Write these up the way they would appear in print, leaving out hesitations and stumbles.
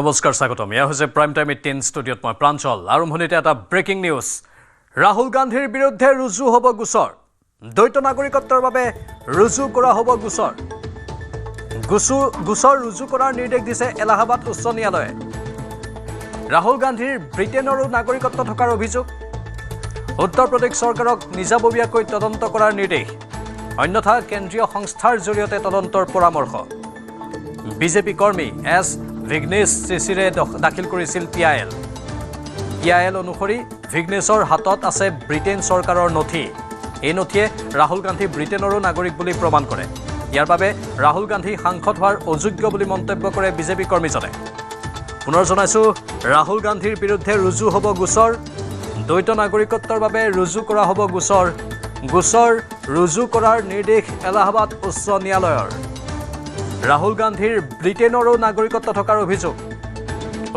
নমস্কাৰ স্বাগতম ইয়া হৈছে প্ৰাইম টাইম 18 ষ্টুডিঅ'ত মই প্ৰাঞ্চল আৰম্ভণিতে এটা ব্ৰেকিং নিউজ ৰাহুল গান্ধীৰ বিৰুদ্ধে ৰুজু হ'ব গোচৰ দ্বৈত নাগৰিকত্বৰ বাবে ৰুজু কৰা হ'ব গোচৰ ৰুজু কৰাৰ নিৰ্দেশ দিছে এলাহাবাদ উচ্চ ন্যায়ালয়ে ৰাহুল গান্ধীৰ ব্ৰিটেইনৰো নাগৰিকত্ব থকাৰ অভিযোগ উত্তৰ প্ৰদেশ চৰকাৰক নিজাববীয়াকৈ তদন্ত কৰাৰ নিৰ্দেশ অন্যথা কেন্দ্ৰীয় সংস্থাৰ জৰিয়তে তদন্তৰ পৰামৰ্শ বিজেপি কৰ্মী এছ ভিগ্নেশ চিচিৰে দাখিল কৰিছিল পিআইএল অনুসৰি ভিগ্নেশৰ হাতত আছে ব্ৰিটেইন চৰকাৰৰ নথি এই নথিয়ে ৰাহুল গান্ধী ব্ৰিটেইনৰো নাগৰিক বুলি প্ৰমাণ কৰে ইয়াৰ বাবে ৰাহুল গান্ধী সাংসদ হোৱাৰ অযোগ্য বুলি মন্তব্য কৰে বিজেপি কৰ্মীজনে পুনৰ জনাইছো ৰাহুল গান্ধীৰ বিৰুদ্ধে ৰুজু হ'ব গোচৰ দ্বৈত নাগৰিকত্বৰ বাবে ৰুজু কৰা হ'ব গোচৰ ৰুজু কৰাৰ নিৰ্দেশ এলাহাবাদ উচ্চ ন্যায়ালয়ৰ ৰাহুল গান্ধীৰ ব্ৰিটেইনৰো নাগৰিকত্ব থকাৰ অভিযোগ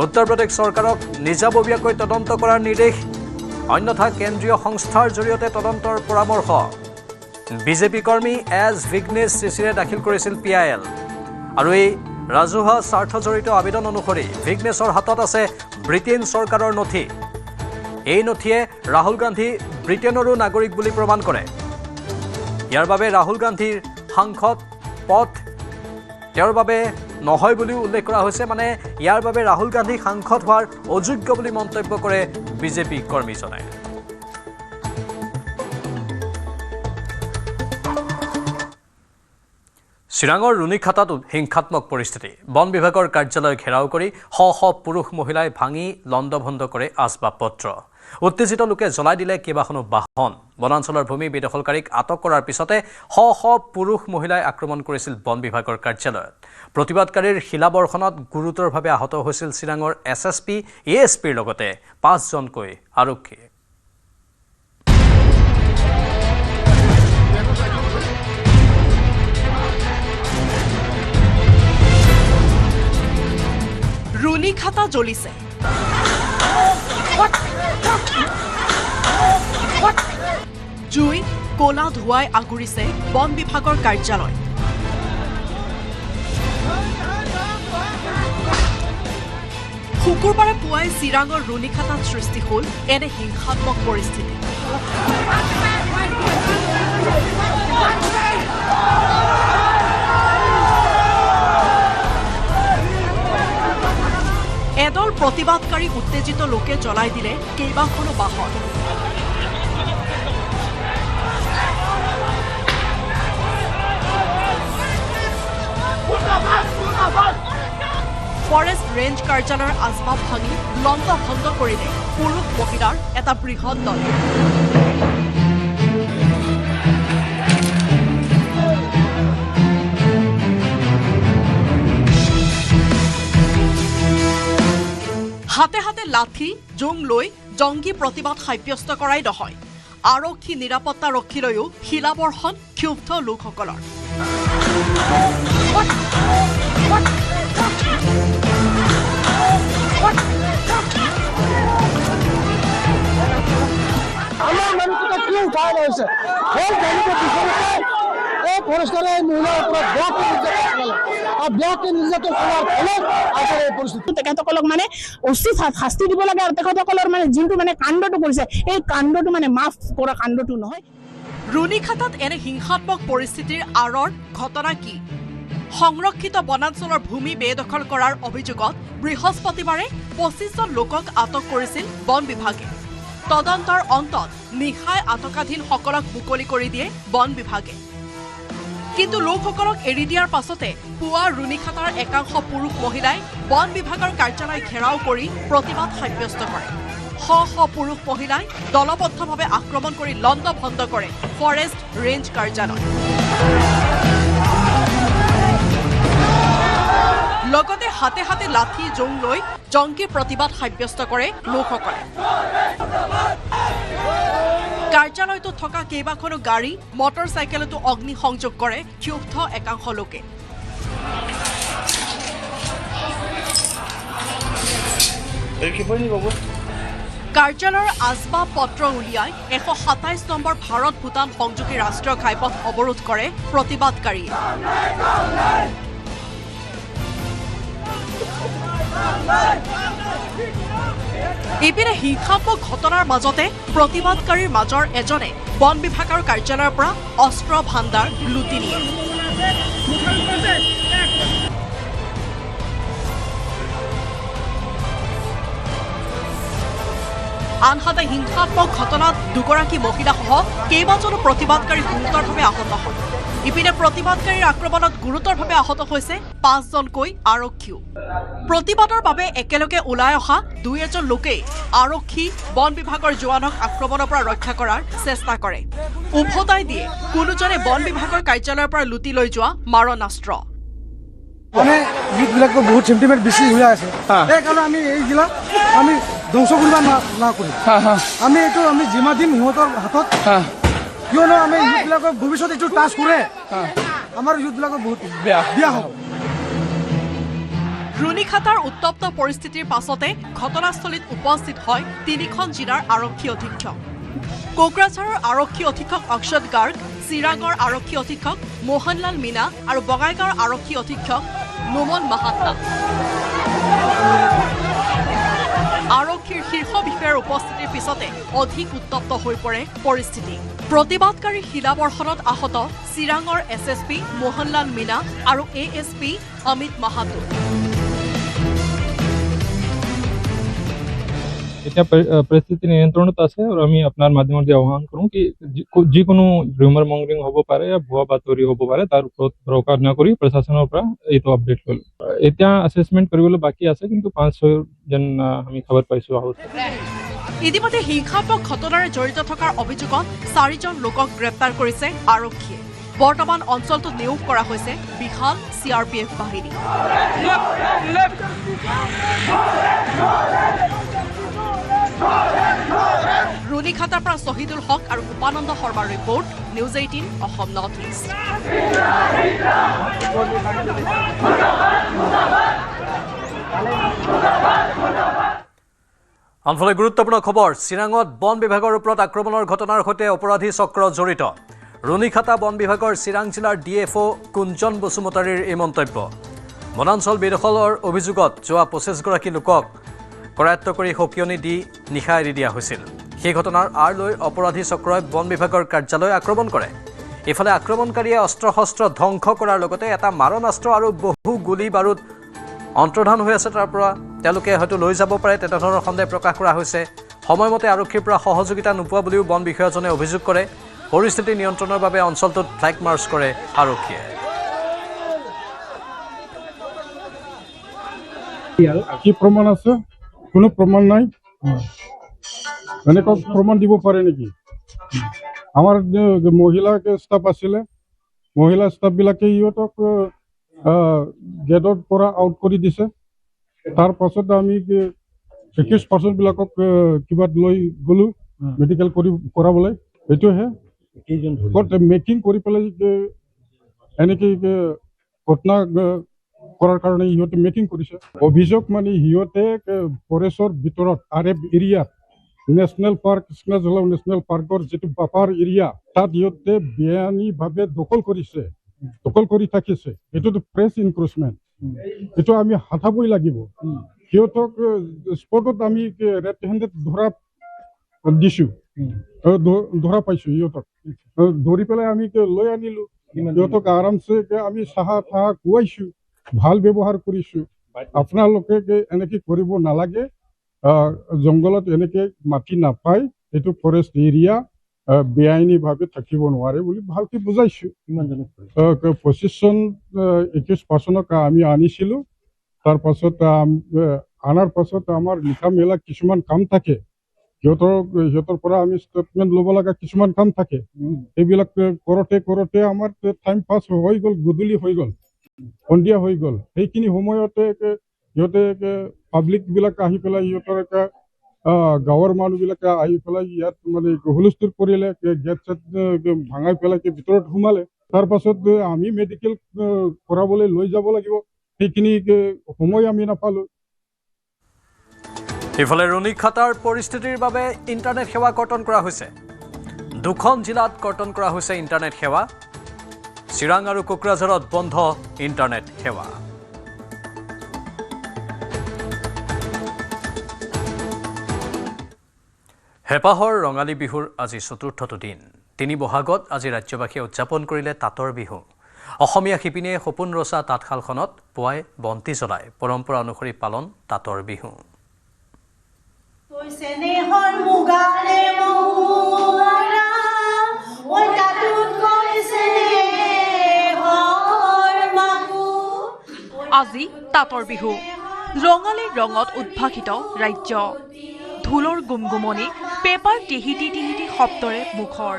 উত্তৰ প্ৰদেশ চৰকাৰক নিজাববীয়াকৈ তদন্ত কৰাৰ নিৰ্দেশ অন্যথা কেন্দ্ৰীয় সংস্থাৰ জৰিয়তে তদন্তৰ পৰামৰ্শ বিজেপি কৰ্মী এছ ভিগ্নেশ চিচিৰে দাখিল কৰিছিল পিআইএল আৰু এই ৰাজহুৱা স্বাৰ্থ জড়িত আবেদন অনুসৰি ভিগ্নেশৰ হাতত আছে ব্ৰিটেইন চৰকাৰৰ নথি এই নথিয়ে ৰাহুল গান্ধী ব্ৰিটেইনৰো নাগৰিক বুলি প্ৰমাণ কৰে ইয়াৰ বাবে ৰাহুল গান্ধীৰ সাংসদ পদ তেওঁৰ বাবে নহয় বুলিও উল্লেখ কৰা হৈছে মানে ইয়াৰ বাবে ৰাহুল গান্ধী সাংসদ হোৱাৰ অযোগ্য বুলি মন্তব্য কৰে বিজেপি কৰ্মীজনে চিৰাঙৰ ৰুণীখাতাত হিংসাত্মক পৰিস্থিতি বন বিভাগৰ কাৰ্যালয় ঘেৰাও কৰি শ পুৰুষ মহিলাই ভাঙি লণ্ডভণ্ড কৰে আচবাব পত্ৰ উত্তেজিত লোকে জ্বলাই দিলে কেইবাখনো বাহন বনাঞ্চলৰ ভূমি বেদখলকাৰীক আটক কৰাৰ পিছতে শ পুৰুষ মহিলাই আক্ৰমণ কৰিছিল বন বিভাগৰ কাৰ্যালয়ত প্ৰতিবাদকাৰীৰ শিলাবৰ্ষণত গুৰুতৰভাৱে আহত হৈছিল চিৰাঙৰ এছএছপি এএছপিৰ লগতে 5 জনকৈ আৰক্ষী ৰুণীখাতা জ্বলিছে জুই কলা ধুৱাই আগুৰিছে বন বিভাগৰ কাৰ্যালয় শুকুৰবাৰে পুৱাই চিৰাঙৰ ৰুণীখাতাত সৃষ্টি হ'ল এনে হিংসাত্মক পৰিস্থিতি এদল প্ৰতিবাদকাৰী উত্তেজিত লোকে জ্বলাই দিলে কেইবাখনো বাহন ফৰেষ্ট ৰেঞ্জ কাৰ্যালয়ৰ আচবাব ভাঙি লণ্ডভণ্ড কৰিলে পুৰুষ মহিলাৰ এটা বৃহৎ দল হাতে হাতে লাঠি জোং লৈ জংগী প্ৰতিবাদ সাব্যস্ত কৰাই নহয় আৰক্ষী নিৰাপত্তাৰক্ষীলৈও শিলাবৰ্ষণ ক্ষুব্ধ লোকসকলৰ আমার মানুষটা কি উঠাই রয়েছে এই ফরেস্টারে মহিলার উপর ব্যাপক নির্যাতন করার ফলত আসলে এই পরিস্থিতি তেখেতসকলক মানে উচিত শাস্তি দিব লাগে আৰু তেখেতসকলৰ মানে যোনটো মানে কাণ্ডটো কৰিছে এই কাণ্ডটো মানে মাফ কৰা কাণ্ডটো নহয় ৰুণীখাতাত এনে হিংসাত্মক পৰিস্থিতিৰ আঁৰৰ ঘটনা কি সংৰক্ষিত বনাঞ্চলৰ ভূমি বেদখল কৰাৰ অভিযোগত বৃহস্পতিবাৰে 25 জন লোকক আটক কৰিছিল বন বিভাগে তদন্তৰ অন্তত নিশাই আটকাধীনসকলক মুকলি কৰি দিয়ে বন বিভাগে কিন্তু লোকসকলক এৰি দিয়াৰ পাছতে পুৱা ৰুণীখাতাৰ একাংশ পুৰুষ মহিলাই বন বিভাগৰ কাৰ্যালয় ঘেৰাও কৰি প্ৰতিবাদ সাব্যস্ত কৰে শ পুৰুষ মহিলাই দলবদ্ধভাৱে আক্ৰমণ কৰি লণ্ডভণ্ড কৰে ফৰেষ্ট ৰেঞ্জ কাৰ্যালয় লগতে হাতে হাতে লাঠি জোং লৈ জংকী প্ৰতিবাদ সাব্যস্ত কৰে লোকসকলে কাৰ্যালয়টোত থকা কেইবাখনো গাড়ী মটৰচাইকেলতো অগ্নি সংযোগ কৰে ক্ষুব্ধ একাংশ লোকে কাৰ্যালয়ৰ আচবাব পত্ৰ উলিয়াই 127 নম্বৰ ভাৰত ভূটান সংযোগী ৰাষ্ট্ৰীয় ঘাইপথ অৱৰোধ কৰে প্ৰতিবাদকাৰীয়ে ইপিনে হিংসাত্মক ঘটনাৰ মাজতে প্ৰতিবাদকাৰীৰ মাজৰ এজনে বন বিভাগৰ কাৰ্যালয়ৰ পৰা অস্ত্ৰ ভাণ্ডাৰ লুটি নিয়ে। আনহাতে হিংসাত্মক ঘটনাত দুগৰাকী মহিলাসহ কেইবাজনো প্ৰতিবাদকাৰী গুৰুতৰভাৱে আহত হয়। ইপিনে প্ৰতিবাদকাৰীৰ আক্ৰমণত গুৰুতৰভাৱে আহত হৈছে ৫জনকৈ আৰক্ষীও। প্ৰতিবাদৰ বাবে একেলগে ওলাই অহা দুই এজন লোকেই আৰক্ষী বন বিভাগৰ জোৱানক আক্ৰমণৰ পৰা ৰক্ষা কৰাৰ চেষ্টা কৰে। উভতাই দিয়ে কোনোজনে বন বিভাগৰ কাৰ্যালয়ৰ পৰা লুটি লৈ যোৱা মাৰণাস্ত্ৰ। মানে গীতবিলাকতো বহুত চেণ্টিমেণ্ট বেছি হৈ আছে, সেইকাৰণে আমি এইবিলাক আমি ধ্বংস কৰিব নকৰিম। আমি এইটো আমি জিমা দিম সিহঁতৰ হাতত, কিয়নো আমি ইউথবিলাকৰ ভৱিষ্যত এইটো টাচ কৰে, আমাৰ ইউথবিলাকৰ বহুত বেয়া হ'ব। ৰুণিখাটাৰ উত্তপ্ত পৰিস্থিতিৰ পাছতে ঘটনাস্থলীত উপস্থিত হয় ৩খন জিলাৰ আৰক্ষী অধীক্ষক। কোকৰাঝাৰৰ আৰক্ষী অধীক্ষক অক্ষত গাৰ্গ, চিৰাঙৰ আৰক্ষী অধীক্ষক মোহনলাল মীনা আৰু বঙাইগাঁৱৰ আৰক্ষী অধীক্ষক নোমল মাহাত্তা। আৰক্ষীৰ শীৰ্ষ বিষয়াৰ উপস্থিতিৰ পিছতে অধিক উত্তপ্ত হৈ পৰে পৰিস্থিতি। প্ৰতিবাদকাৰী শিলাবৰ্ষণত আহত চিৰাঙৰ SSP মোহনলাল মীনা আৰু ASP অমিত মাহাতো। এতিয়া পৰিস্থিতি নিয়ন্ত্ৰণত আছে আৰু আমি আপোনাৰ মাধ্যমেদি আহ্বান কৰোঁ কি যিকোনো ৰিউমাৰ মংগৰিং হ'ব পাৰে, ভুৱা বাতৰি হ'ব পাৰে, তাৰ ওপৰত ভৰসা নকৰি প্ৰশাসনৰ পৰা এইটো আপডেট কৰিলোঁ। এতিয়া এছেছমেণ্ট কৰিবলৈ বাকী আছে, কিন্তু ৫-৬ জন আমি খবৰ পাইছোঁ আহত। ইতিমধ্যে হিংসাত্মক ঘটনাৰে জড়িত থকাৰ অভিযোগত 4জন লোকক গ্ৰেপ্তাৰ কৰিছে আৰক্ষীয়ে। বৰ্তমান অঞ্চলটোত নিয়োগ কৰা হৈছে বিশাল CRPF বাহিনী। ৰুণিখাটাৰ পৰা শহীদুল হক আৰু উপানন্দ শৰ্মাৰ report, news 18 Assam north east. আনফালে গুৰুত্বপূৰ্ণ খবৰ, চিৰাঙত বন বিভাগৰ ওপৰত আক্ৰমণৰ ঘটনাৰ সৈতে অপৰাধী চক্ৰ জড়িত। ৰুণিখাটা বন বিভাগৰ চিৰাং জিলাৰ DFO কুঞ্জন বসুমতাৰীৰ এই মন্তব্য। বনাঞ্চল বেদখলৰ অভিযোগত যোৱা 25গৰাকী লোকক কৰায়ত্ব কৰি সকিয়নি দি নিশা এৰি দিয়া হৈছিল। সেই ঘটনাৰ আঁৰ লৈ অপৰাধী চক্ৰই বন বিভাগৰ কাৰ্যালয় আক্ৰমণ কৰে। ইফালে আক্ৰমণকাৰীয়ে অস্ত্ৰ শস্ত্ৰ ধ্বংস কৰাৰ লগতে এটা মাৰণাস্ত্ৰ আৰু বহু গুলী বাৰুদ অন্তৰ্ধান হৈ আছে। তাৰ পৰা তেওঁলোকে হয়তো লৈ যাব পাৰে তেনেধৰণৰ সন্দেহ প্ৰকাশ কৰা হৈছে। সময়মতে আৰক্ষীৰ পৰা সহযোগিতা নোপোৱা বুলিও বন বিষয়াজনে অভিযোগ কৰে। পৰিস্থিতি নিয়ন্ত্ৰণৰ বাবে অঞ্চলটোত ফ্লেগ মাৰ্চ কৰে আৰক্ষীয়ে। কি প্ৰমাণ আছে? কোনো প্ৰমাণ নাই। এনেকুৱা প্ৰমাণ দিব পাৰে নেকি? আমাৰ মহিলা ষ্টাফ আছিলে, মহিলা ষ্টাফবিলাকে ইহঁতক গেটৰ পৰা আউট কৰি দিছে। তাৰ পাছত আমি 21%বিলাকক কিবা লৈ গ'লো মেডিকেল কৰাবলৈ। এইটোহে মেকিং কৰি পেলাই এনেকৈ ঘটনা কৰাৰ কাৰণে সিহঁতে মেকিং কৰিছে। অভিযোগ মানে সিহঁতে ফৰেষ্টৰ ভিতৰত RF এৰিয়াত নেশ্যনেল পাৰ্ক, কৃষ্ণাজলাও নেশ্যনেল পাৰ্কৰ যিটো বাফাৰ এৰিয়া, তাত সিহঁতে বেআইনীভাৱে দখল কৰি থাকিছে। এইটোতো ফ্ৰেছ ইনক্ৰোচমেণ্ট, এইটো আমি হাতাবই লাগিব। সিহঁতক স্পটত আমি ৰেড হেণ্ডেড ধৰা পাইছো। সিহঁতক ধৰি পেলাই আমি লৈ আনিলো। সিহঁতক আৰামছে আমি চাহ খুৱাইছো, ভাল ব্যৱহাৰ কৰিছো। আপোনালোকে এনেকে কৰিব নালাগে, জংঘলত এনেকে মাটি নাপায়, এইটো ফৰেষ্ট এৰিয়া, বেআইনীভাৱে থাকিব নোৱাৰে বুলি ভালকে বুজাইছো। 25-21% আমি আনিছিলো। তাৰ পাছত আনাৰ পাছত আমাৰ লিখা মেলা কিছুমান কাম থাকে, সিহঁতৰ পৰা আমি ষ্টেটমেণ্ট ল'ব লগা কিছুমান কাম থাকে। এইবিলাক কৰোঁতে আমাৰ টাইম পাছ হৈ গ'ল, গধূলি হৈ গ'ল, সন্ধিয়া হৈ গ'ল। সেইখিনি সময়তে সিহঁতে পাব্লিকবিলাক আহি পেলাই, সিহঁতৰ গাঁৱৰ মানুহবিলাকে আহি পেলাই ইয়াত মানে হুলস্থুল কৰিলে, গেট চেট ভাঙাই পেলাই ভিতৰত সোমালে। তাৰ পাছত আমি মেডিকেল কৰাবলৈ লৈ যাব লাগিব, সেইখিনি সময় আমি নাপালোঁ। ইফালে ৰুণিখাটাৰ পৰিস্থিতিৰ বাবে ইণ্টাৰনেট সেৱা কৰ্তন কৰা হৈছে। 2খন জিলাত কৰ্তন কৰা হৈছে ইণ্টাৰনেট সেৱা। চিৰাং আৰু কোকৰাঝাৰত বন্ধ ইণ্টাৰনেট সেৱা। হেপাহৰ ৰঙালী বিহুৰ আজি চতুৰ্থটো দিন। ৩ বহাগত আজি ৰাজ্যবাসীয়ে উদযাপন কৰিলে তাঁতৰ বিহু। অসমীয়া শিপিনীয়ে সপোন ৰচা তাঁতশালখনত পুৱাই বন্তি জ্বলাই পৰম্পৰা অনুসৰি পালন তাঁতৰ বিহু। আজি তাঁতৰ বিহু। ৰঙালীৰ ৰঙত উদ্ভাসিত ৰাজ্য। ঢোলৰ গুমগুমনি, পেপাৰ টিহিটি টিহিটি শব্দৰে মুখৰ।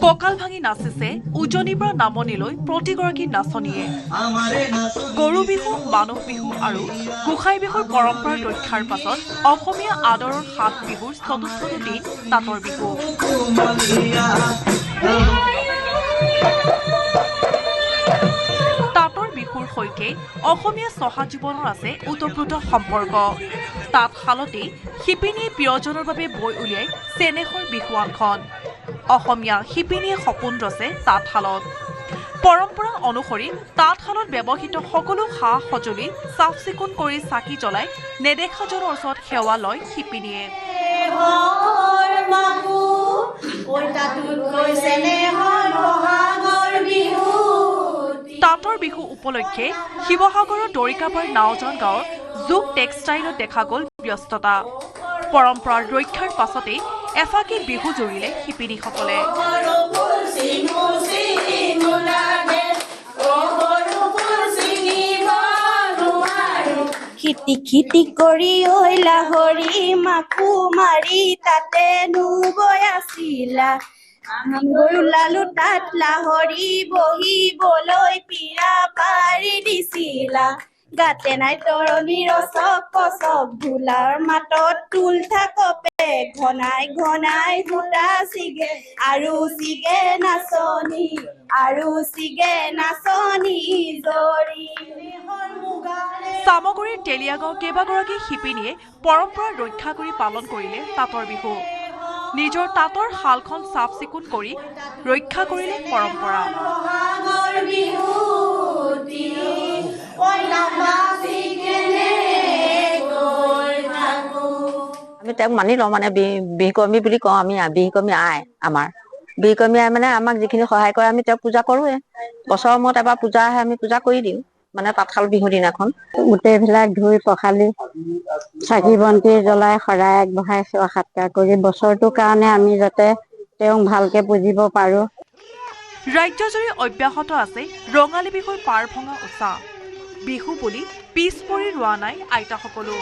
কঁকাল ভাঙি নাচিছে উজনিৰ পৰা নামনিলৈ প্ৰতিগৰাকী নাচনীয়ে। গৰু বিহু, মানুহ বিহু আৰু গোসাই বিহুৰ পৰম্পৰাৰ ৰক্ষাৰ পাছত অসমীয়া আদৰৰ ৭ বিহুৰ চতুৰ্থটো দিন তাঁতৰ বিহু। তাঁতৰ বিহুৰ সৈতে অসমীয়া চহা জীৱনৰ আছে ওতঃপ্ৰোত সম্পৰ্ক। তাঁতশালতেই শিপিনীয়ে প্ৰিয়জনৰ বাবে বৈ উলিয়াই চেনেহৰ বিহুৱানখন। অসমীয়া শিপিনীয়ে সপোন ৰচে তাঁতশালত। পৰম্পৰা অনুসৰি তাঁতশালত ব্যৱহৃত সকলো সা সঁজুলি চাফ চিকুণ কৰি চাকি জ্বলাই নেদেখাজনৰ ওচৰত সেৱা লয় শিপিনীয়ে। তাঁতৰ বিহু উপলক্ষে শিৱসাগৰৰ দৰিকাপাৰ নাওজান গাঁৱৰ জুক টেক্সটাইলত দেখা গ'ল ব্যস্ততা। পৰম্পৰাৰ ৰক্ষাৰ পাছতেই এফাকি বিহু জুৰিলে শিপিনীসকলে। খিটি খিটি কৰি ঐ লাহৰি মাকো মাৰি তাতে নুবৈ আছিলা। গৈ ওলালো তাত লাহৰি বহিবলৈ পীৰা পাৰি দিছিলা। গাতে নাই তৰণিৰ চক পচক ঢোলাৰ মাতত টোল থাকপে ঘনাই ঘনাই সূতা ছিগে আৰু ছিগে নাচনী জৰি। চামগুৰিৰ তেলিয়াগাঁও কেইবাগৰাকী শিপিনীয়ে পৰম্পৰা ৰক্ষা কৰি পালন কৰিলে তাঁতৰ বিহু। নিজৰ তাঁতৰ শালখন চাফ চিকুণ কৰি ৰক্ষা কৰিলে পৰম্পৰা। আমি তেওঁক মানি লওঁ, মানে বিহুকৰ্মী বুলি কওঁ আমি। বিহুকৰ্মী আই আমাৰ বিহুকৰ্মী আই মানে আমাক যিখিনি সহায় কৰে আমি তেওঁক পূজা কৰোঁৱে। বছৰৰ মূৰত এবাৰ পূজা আহে, আমি পূজা কৰি দিওঁ মানে তাঁতশাল বিহুৰ দিনাখন। গোটেইবিলাক ধুই পখালি চাকি বন্তি জ্বলাই শৰাই আগবঢ়াই সেৱা সৎকাৰ কৰি বছৰটোৰ কাৰণে আমি যাতে তেওঁক ভালকে পুজিব পাৰোঁ। ৰাজ্যজুৰি অব্যাহত আছে ৰঙালী বিহুৰ পাৰ ভঙা উৎসাহ। বিহু বুলি পিছ পৰি ৰোৱা নাই আইতাসকলো।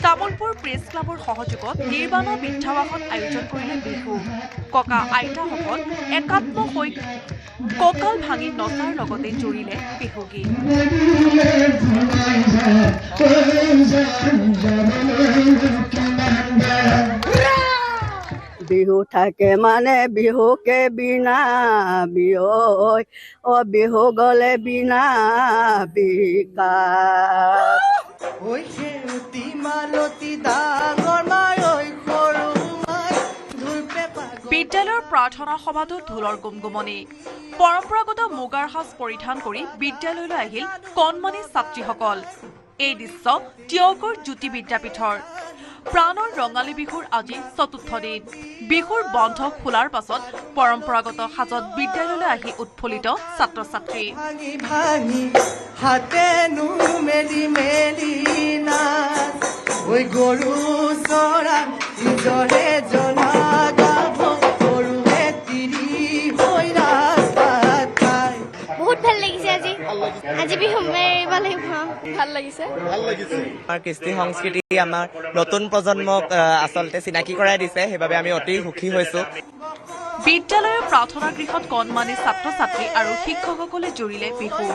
তামোলপুৰ প্ৰেছ ক্লাবৰ সহযোগত নিৰ্বাণৰ বৃদ্ধাবাসত আয়োজন কৰিলে বিহু। ককা আইতাসকল একাত্ম হৈ কঁকাল ভাঙি নচাৰ লগতে জুৰিলে বিহুগীত। বিহু থাকে মানে বিহুকে বিনা বিয় বিহু গলে বিনা বিকা। বিদ্যালয়ৰ প্ৰাৰ্থনা সভাতো ঢোলৰ গুমগুমনি। পৰম্পৰাগত মুগাৰ সাজ পৰিধান কৰি বিদ্যালয়লৈ আহিল কণমানি ছাত্ৰীসকল। এই দৃশ্য টিয়কৰ জ্যোতি বিদ্যাপীঠৰ। প্ৰাণৰ ৰঙালী বিহুৰ আজি চতুৰ্থ দিন। বিহুৰ বন্ধ খোলাৰ পাছত পৰম্পৰাগত সাজত বিদ্যালয়লৈ আহি উৎফুল্লিত ছাত্ৰ ছাত্ৰী। বহুত ভাল লাগিছে আজি বিহু ভাল লাগিছে। আমাৰ কৃষ্টি সংস্কৃতি আমাৰ নতুন প্ৰজন্মক আচলতে চিনাকি কৰাই দিছে, সেইবাবে আমি অতি সুখী হৈছো। বিদ্যালয়ৰ প্ৰাৰ্থনা গৃহত কণমানি ছাত্ৰ ছাত্ৰী আৰু শিক্ষকসকলে জুৰিলে বিহু।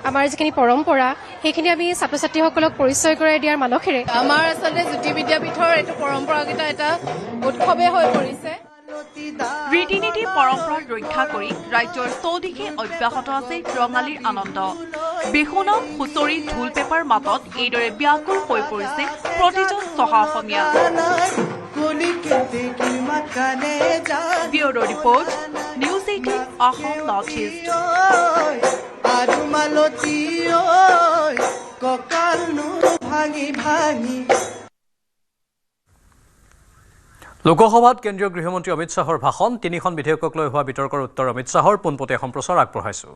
আমাৰ যিখিনি পৰম্পৰা সেইখিনি আমি ছাত্ৰ ছাত্ৰীসকলক পৰিচয় কৰাই দিয়াৰ মানসেৰে আমাৰ আচলতে জ্যোতি বিদ্যাপীঠৰ এইটো পৰম্পৰাগত এটা উৎসৱে হৈ পৰিছে। ৰীতি নীতি পৰম্পৰা ৰক্ষা কৰি ৰাজ্যৰ চৌদিশে অব্যাহত আছে ৰঙালীৰ আনন্দ। বিহু নাম, হুঁচৰি, ঢোল পেপাৰ মাতত এইদৰে ব্যাকুল হৈ পৰিছে প্ৰতিজন চহা অসমীয়া। Bureau' report, news 18 Assam north east. লোকসভাত কেন্দ্ৰীয় গৃহমন্ত্ৰী অমিত শ্বাহৰ ভাষণ, 3খন বিধেয়কক লৈ হোৱা বিতৰ্কৰ উত্তৰ অমিত শ্বাহৰ, পোনপটীয়া সম্প্ৰচাৰ আগবঢ়াইছোঁ।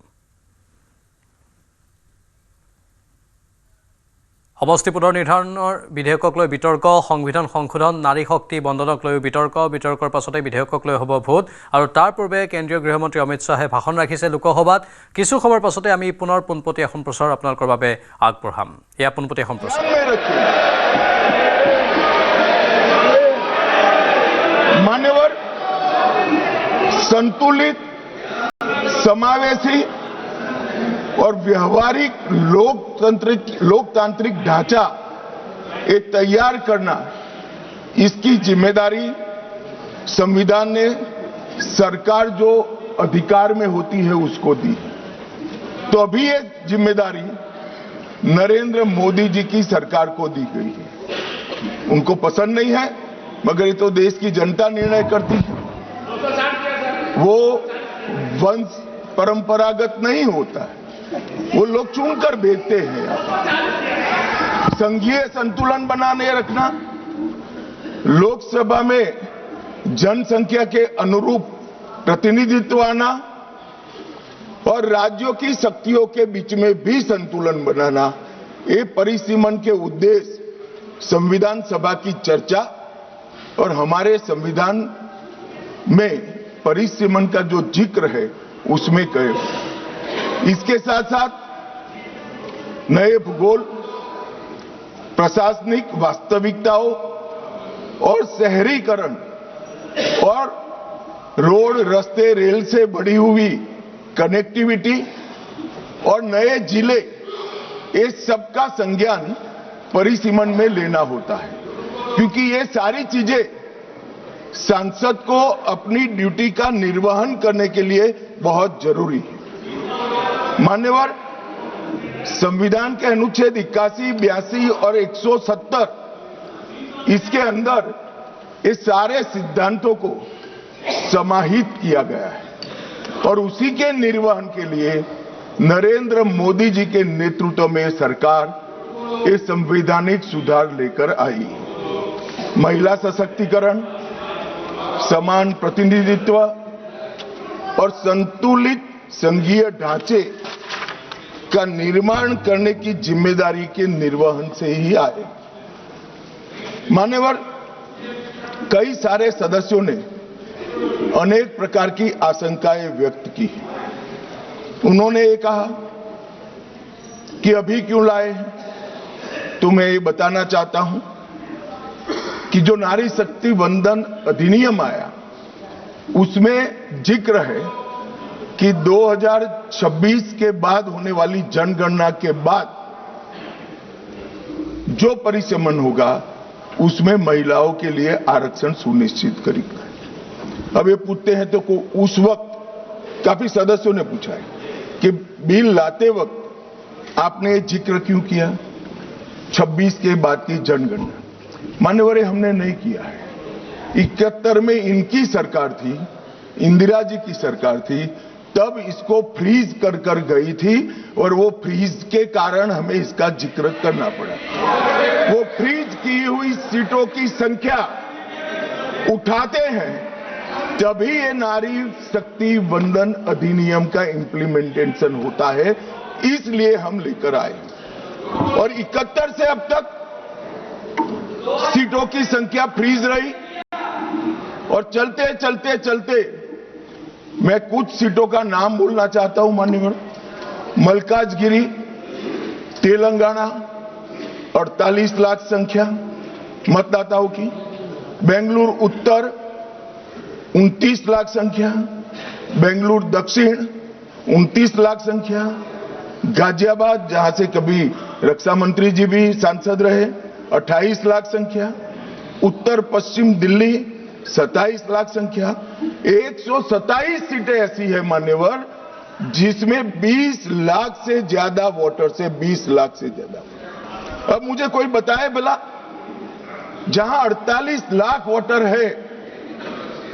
সমষ্টি পুনৰ নিৰ্ধাৰণৰ বিধেয়কক লৈ বিতৰ্ক, সংবিধান সংশোধন, নাৰী শক্তি বন্দনক লৈও বিতৰ্কৰ পাছতে বিধেয়কক লৈ হ'ব ভোট। আৰু তাৰ পূৰ্বে কেন্দ্ৰীয় গৃহমন্ত্ৰী অমিত শ্বাহে ভাষণ ৰাখিছে লোকসভাত। কিছু সময়ৰ পাছতে আমি পুনৰ পোনপটীয়া সম্প্ৰচাৰ আপোনালোকৰ বাবে আগবঢ়াম। এয়া পোনপটীয়া সম্প্ৰচাৰ। मान्यवर, संतुलित, समावेशी और व्यवहारिक लोकतांत्रिक ढांचा तैयार करना, इसकी जिम्मेदारी संविधान ने सरकार जो अधिकार में होती है उसको दी। तो अभी ये जिम्मेदारी नरेंद्र मोदी जी की सरकार को दी गई है। उनको पसंद नहीं है, मगर ये तो देश की जनता निर्णय करती है। वो वंश परंपरागत नहीं होता है, वो लोग चुनकर भेजते हैं। संघीय संतुलन बनाने रखना, लोकसभा में जनसंख्या के अनुरूप प्रतिनिधित्व आना और राज्यों की शक्तियों के बीच में भी संतुलन बनाना, ये परिसीमन के उद्देश्य संविधान सभा की चर्चा और हमारे संविधान में परिसीमन का जो जिक्र है उसमें कहे। इसके साथ साथ नए भूगोल, प्रशासनिक वास्तविकताओं और शहरीकरण और रोड, रास्ते, रेल से बढ़ी हुई कनेक्टिविटी और नए जिले, ये सबका संज्ञान परिसीमन में लेना होता है, क्योंकि ये सारी चीजें सांसद को अपनी ड्यूटी का निर्वहन करने के लिए बहुत जरूरी है। मान्यवर, संविधान के अनुच्छेद 81, 82 और 170 इसके अंदर इस सारे सिद्धांतों को समाहित किया गया है और उसी के निर्वहन के लिए नरेंद्र मोदी जी के नेतृत्व में सरकार ये संवैधानिक सुधार लेकर आई। महिला सशक्तिकरण, समान प्रतिनिधित्व और संतुलित संघीय ढांचे का निर्माण करने की जिम्मेदारी के निर्वहन से ही आए। मान्यवर, कई सारे सदस्यों ने अनेक प्रकार की आशंकाएं व्यक्त की। उन्होंने ये कहा कि अभी क्यों लाए हैं, तो मैं ये बताना चाहता हूं कि जो नारी शक्ति वंदन अधिनियम आया उसमें जिक्र है कि 2026 के बाद होने वाली जनगणना के बाद जो परिसीमन होगा उसमें महिलाओं के लिए आरक्षण सुनिश्चित करेगा। अब ये पूछते हैं तो उस वक्त काफी सदस्यों ने पूछा है कि बिल लाते वक्त आपने जिक्र क्यों किया 26 के बाद की जनगणना। मान्यवर, हमने नहीं किया है। 71 में इनकी सरकार थी, इंदिरा जी की सरकार थी, तब इसको फ्रीज कर गई थी और वो फ्रीज के कारण हमें इसका जिक्र करना पड़ा। वो फ्रीज की हुई सीटों की संख्या उठाते हैं तभी ये नारी शक्ति वंदन अधिनियम का इम्प्लीमेंटेशन होता है, इसलिए हम लेकर आए। और 71 से अब तक सीटों की संख्या फ्रीज रही और चलते चलते मैं कुछ सीटों का नाम बोलना चाहता हूं। मान्यवर, मल्काजगिरी तेलंगाना 48 लाख संख्या मतदाताओं की, बेंगलुरु उत्तर 29 लाख संख्या, बेंगलुरु दक्षिण 29 लाख संख्या, गाजियाबाद जहां से कभी रक्षा मंत्री जी भी सांसद रहे, 28 लाख संख्या। उत्तर पश्चिम दिल्ली 27 लाख संख्या। 127 सीटें ऐसी है मान्यवर जिसमें 20 लाख से ज्यादा वोटर्स है, 20 लाख से ज्यादा। अब मुझे कोई बताए भला, जहां 48 लाख वोटर है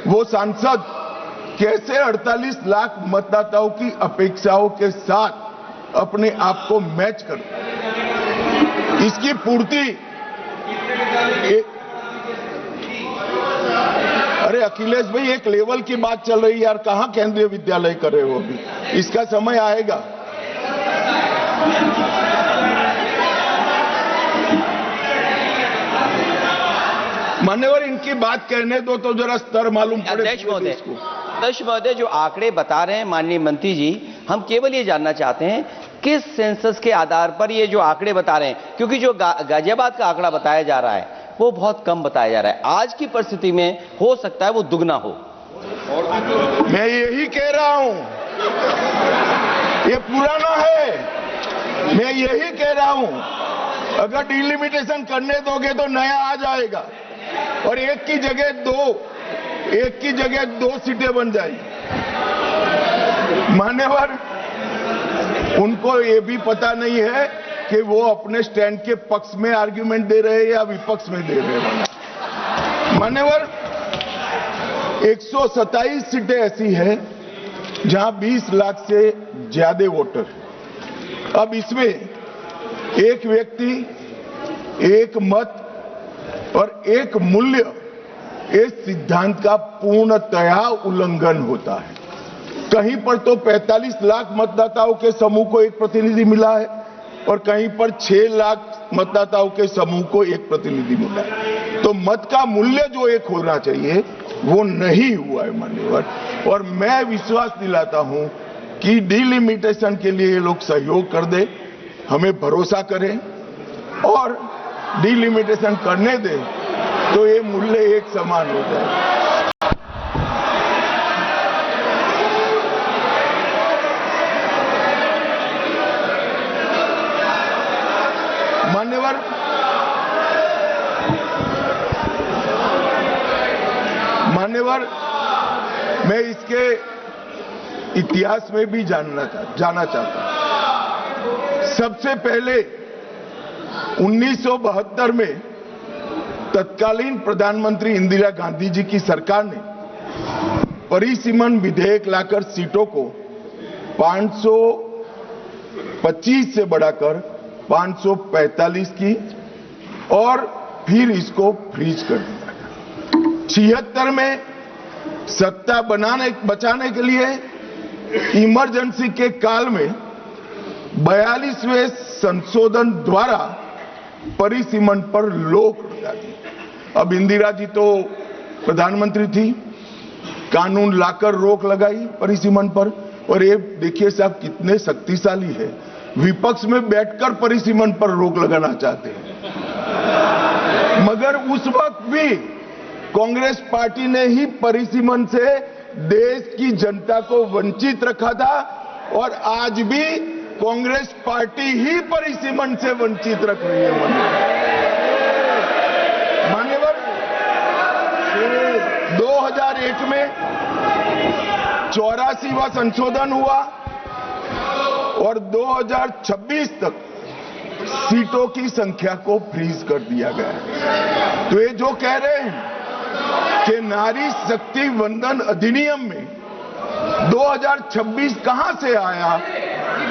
वो सांसद कैसे 48 लाख मतदाताओं की अपेक्षाओं के साथ अपने आप को मैच करता है? इसकी पूर्ति अरे अखिलेश भाई, एक लेवल की बात चल रही है यार, कहां केंद्रीय विद्यालय कर रहे हो अभी? इसका समय आएगा। मान्यवर, इनकी बात कहने दो तो जरा स्तर मालूम पड़े। अध्यक्ष महोदय, जो आंकड़े बता रहे हैं माननीय मंत्री जी, हम केवल ये जानना चाहते हैं किस सेंसस के आधार पर ये जो आंकड़े बता रहे हैं, क्योंकि जो गाजियाबाद का आंकड़ा बताया जा रहा है वो बहुत कम बताया जा रहा है। आज की परिस्थिति में हो सकता है वो दुगना हो। मैं यही कह रहा हूं, ये पुराना है। मैं यही कह रहा हूं, अगर डिलिमिटेशन करने दोगे तो नया आ जाएगा और एक की जगह दो सीटें बन जाएगी। मान्यवर, उनको ये भी पता नहीं है कि वो अपने स्टैंड के पक्ष में आर्ग्यूमेंट दे रहे हैं या विपक्ष में दे रहे हैं। मान्यवर, 127 सीटें ऐसी है जहां 20 लाख से ज्यादा वोटर है। अब इसमें एक व्यक्ति, एक मत और एक मूल्य, इस सिद्धांत का पूर्णतया उल्लंघन होता है। कहीं पर तो 45 लाख मतदाताओं के समूह को एक प्रतिनिधि मिला है और कहीं पर 6 लाख मतदाताओं के समूह को एक प्रतिनिधि मिला है। तो मत का मूल्य जो एक होना चाहिए वो नहीं हुआ है मान्यवर। और मैं विश्वास दिलाता हूं कि डिलिमिटेशन के लिए ये लोग सहयोग कर दे, हमें भरोसा करें और डिलिमिटेशन करने दे तो ये मूल्य एक समान हो जाए। मान्यवर, मैं इसके इतिहास में भी जाना चाहता हूं। सबसे पहले 1972 में तत्कालीन प्रधानमंत्री इंदिरा गांधी जी की सरकार ने परिसीमन विधेयक लाकर सीटों को 525 से बढ़ाकर 545 की और फिर इसको फ्रीज कर दिया। 76 में सत्ता बचाने के लिए इमरजेंसी के काल में 42वें संशोधन द्वारा परिसीमन पर रोक लगा दी। अब इंदिरा जी तो प्रधानमंत्री थी, कानून लाकर रोक लगाई परिसीमन पर। और ये देखिए साहब कितने शक्तिशाली है, विपक्ष में बैठकर परिसीमन पर रोक लगाना चाहते हैं। मगर उस वक्त भी कांग्रेस पार्टी ने ही परिसीमन से देश की जनता को वंचित रखा था और आज भी कांग्रेस पार्टी ही परिसीमन से वंचित रख रही है। मान्यवर, 2001 में 84वां संशोधन हुआ और 2026 तक सीटों की संख्या को फ्रीज कर दिया गया। तो ये जो कह रहे हैं कि नारी शक्ति वंदन अधिनियम में 2026 कहां से आया,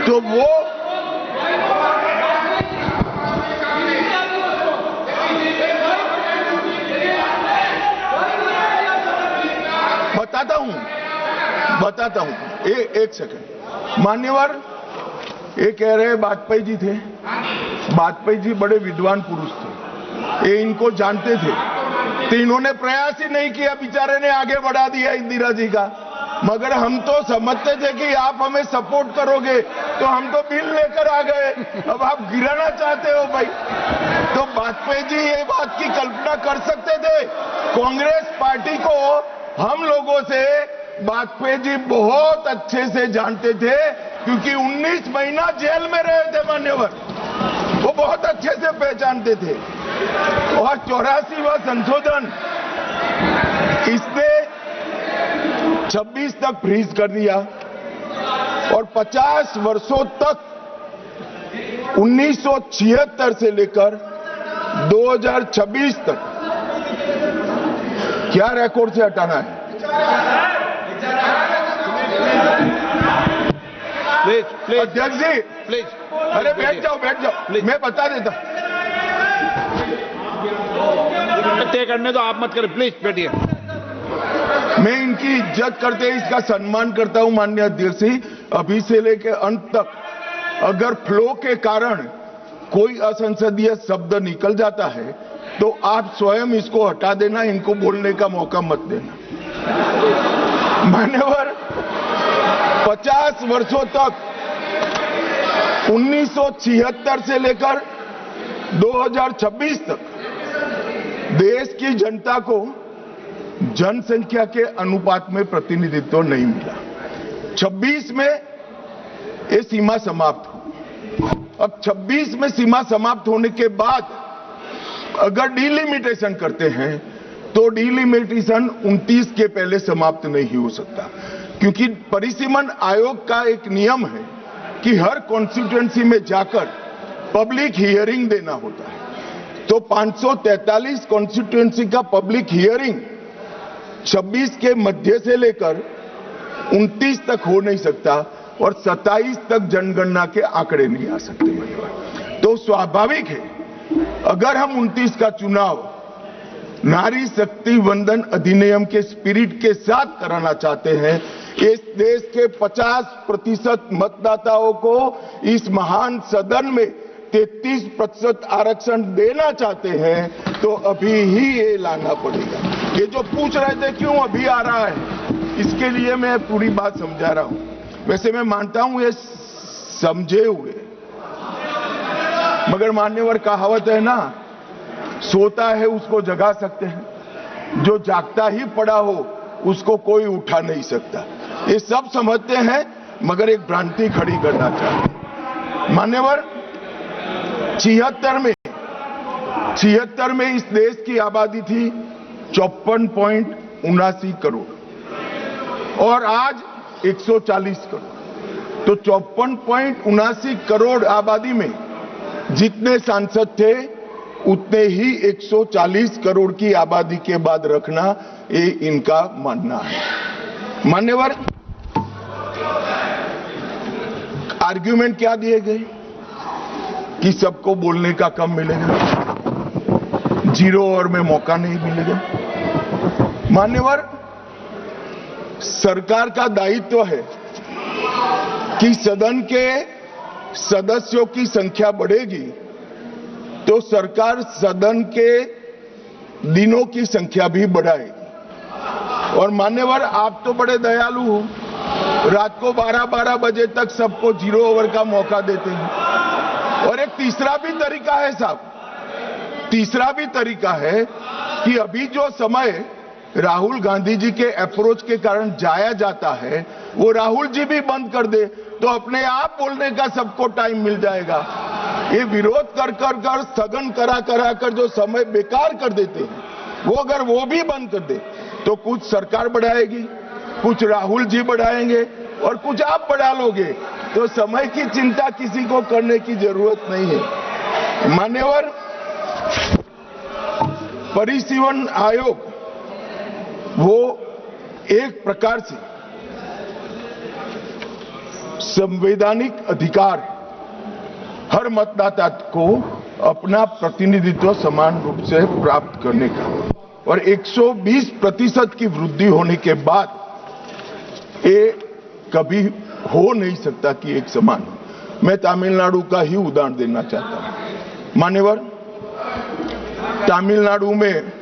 तो वो बताता हूं एक सेकंड। मान्यवर, ये कह रहे वाजपेयी जी थे, वाजपेयी जी बड़े विद्वान पुरुष थे, ये इनको जानते थे, तो इन्होंने प्रयास ही नहीं किया, बेचारे ने आगे बढ़ा दिया इंदिरा जी का। मगर हम तो समझते थे कि आप हमें सपोर्ट करोगे, तो हम तो बिल लेकर आ गए, अब आप गिराना चाहते हो भाई। तो वाजपेयी जी ये बात की कल्पना कर सकते थे। कांग्रेस पार्टी को हम लोगों से वाजपेयी जी बहुत अच्छे से जानते थे, क्योंकि 19 महीना जेल में रहे थे मान्यवर। वो बहुत अच्छे से पहचानते थे। और 84वां संशोधन इसने 26 तक फ्रीज कर दिया और 50 वर्षों तक 1976 से लेकर 2026 तक क्या रिकॉर्ड से हटाना है? प्लीज अध्यक्ष जी, प्लीज, अरे बैठ जाओ, मैं बता देता। तय करने तो आप मत करें, प्लीज बैठिए। मैं इनकी इज्जत करते इसका सम्मान करता हूं माननीय अध्यक्ष जी। अभी से लेकर अंत तक अगर फ्लो के कारण कोई असंसदीय शब्द निकल जाता है तो आप स्वयं इसको हटा देना, इनको बोलने का मौका मत देना। मान्यवर, 50 वर्षों तक 1976 से लेकर 2026 तक देश की जनता को जनसंख्या के अनुपात में प्रतिनिधित्व नहीं मिला। 26 में ये सीमा समाप्त हो। अब 26 में सीमा समाप्त होने के बाद अगर डिलिमिटेशन करते हैं तो डिलिमिटेशन 29 के पहले समाप्त नहीं हो सकता, क्योंकि परिसीमन आयोग का एक नियम है कि हर कॉन्स्टिट्यूएंसी में जाकर पब्लिक हियरिंग देना होता है। तो 543 कॉन्स्टिट्यूएंसी का पब्लिक हियरिंग 26 के मध्य से लेकर 29 तक हो नहीं सकता और 27 तक जनगणना के आंकड़े नहीं आ सकते। तो स्वाभाविक है अगर हम 29 का चुनाव नारी शक्ति वंदन अधिनियम के स्पिरिट के साथ कराना चाहते हैं, इस देश के 50% मतदाताओं को इस महान सदन में 33% आरक्षण देना चाहते हैं, तो अभी ही ये लाना पड़ेगा। ये जो पूछ रहे थे क्यों अभी आ रहा है, इसके लिए मैं पूरी बात समझा रहा हूं। वैसे मैं मानता हूं ये समझे हुए, मगर मान्यवर कहावत है ना, सोता है उसको जगा सकते हैं, जो जागता ही पड़ा हो उसको कोई उठा नहीं सकता। ये सब समझते हैं मगर एक भ्रांति खड़ी करना चाहते हैं। मान्यवर, 76 में इस देश की आबादी थी 54.79 करोड़ और आज 140 करोड़। तो 54.79 करोड़ आबादी में जितने सांसद थे उतने ही 140 करोड़ की आबादी के बाद रखना, ये इनका मानना है। मान्यवर, आर्ग्यूमेंट क्या दिए गए कि सबको बोलने का कम मिलेगा, 0 ओवर में मौका नहीं मिलेगा। मान्यवर, सरकार का दायित्व है कि सदन के सदस्यों की संख्या बढ़ेगी तो सरकार सदन के दिनों की संख्या भी बढ़ाएगी। और मान्यवर, आप तो बड़े दयालु हो, रात को 12-12 बजे तक सबको 0 ओवर का मौका देते हैं। और एक तीसरा भी तरीका है साहब, तीसरा भी तरीका है कि अभी जो समय राहुल गांधी जी के अप्रोच के कारण जाया जाता है वो राहुल जी भी बंद कर दे तो अपने आप बोलने का सबको टाइम मिल जाएगा। ये विरोध कर स्थगन करा कर जो समय बेकार कर देते हैं वो अगर वो भी बंद कर दे तो कुछ सरकार बढ़ाएगी, कुछ राहुल जी बढ़ाएंगे और कुछ आप बढ़ा लोगे, तो समय की चिंता किसी को करने की जरूरत नहीं है। मान्यवर, परिसीमन आयोग वो एक प्रकार से संवैधानिक अधिकार हर मतदाता को अपना प्रतिनिधित्व समान रूप से प्राप्त करने का, और 120% की वृद्धि होने के बाद ये कभी हो नहीं सकता कि एक समान। मैं तमिलनाडु का ही उदाहरण देना चाहता हूं। मान्यवर, तमिलनाडु में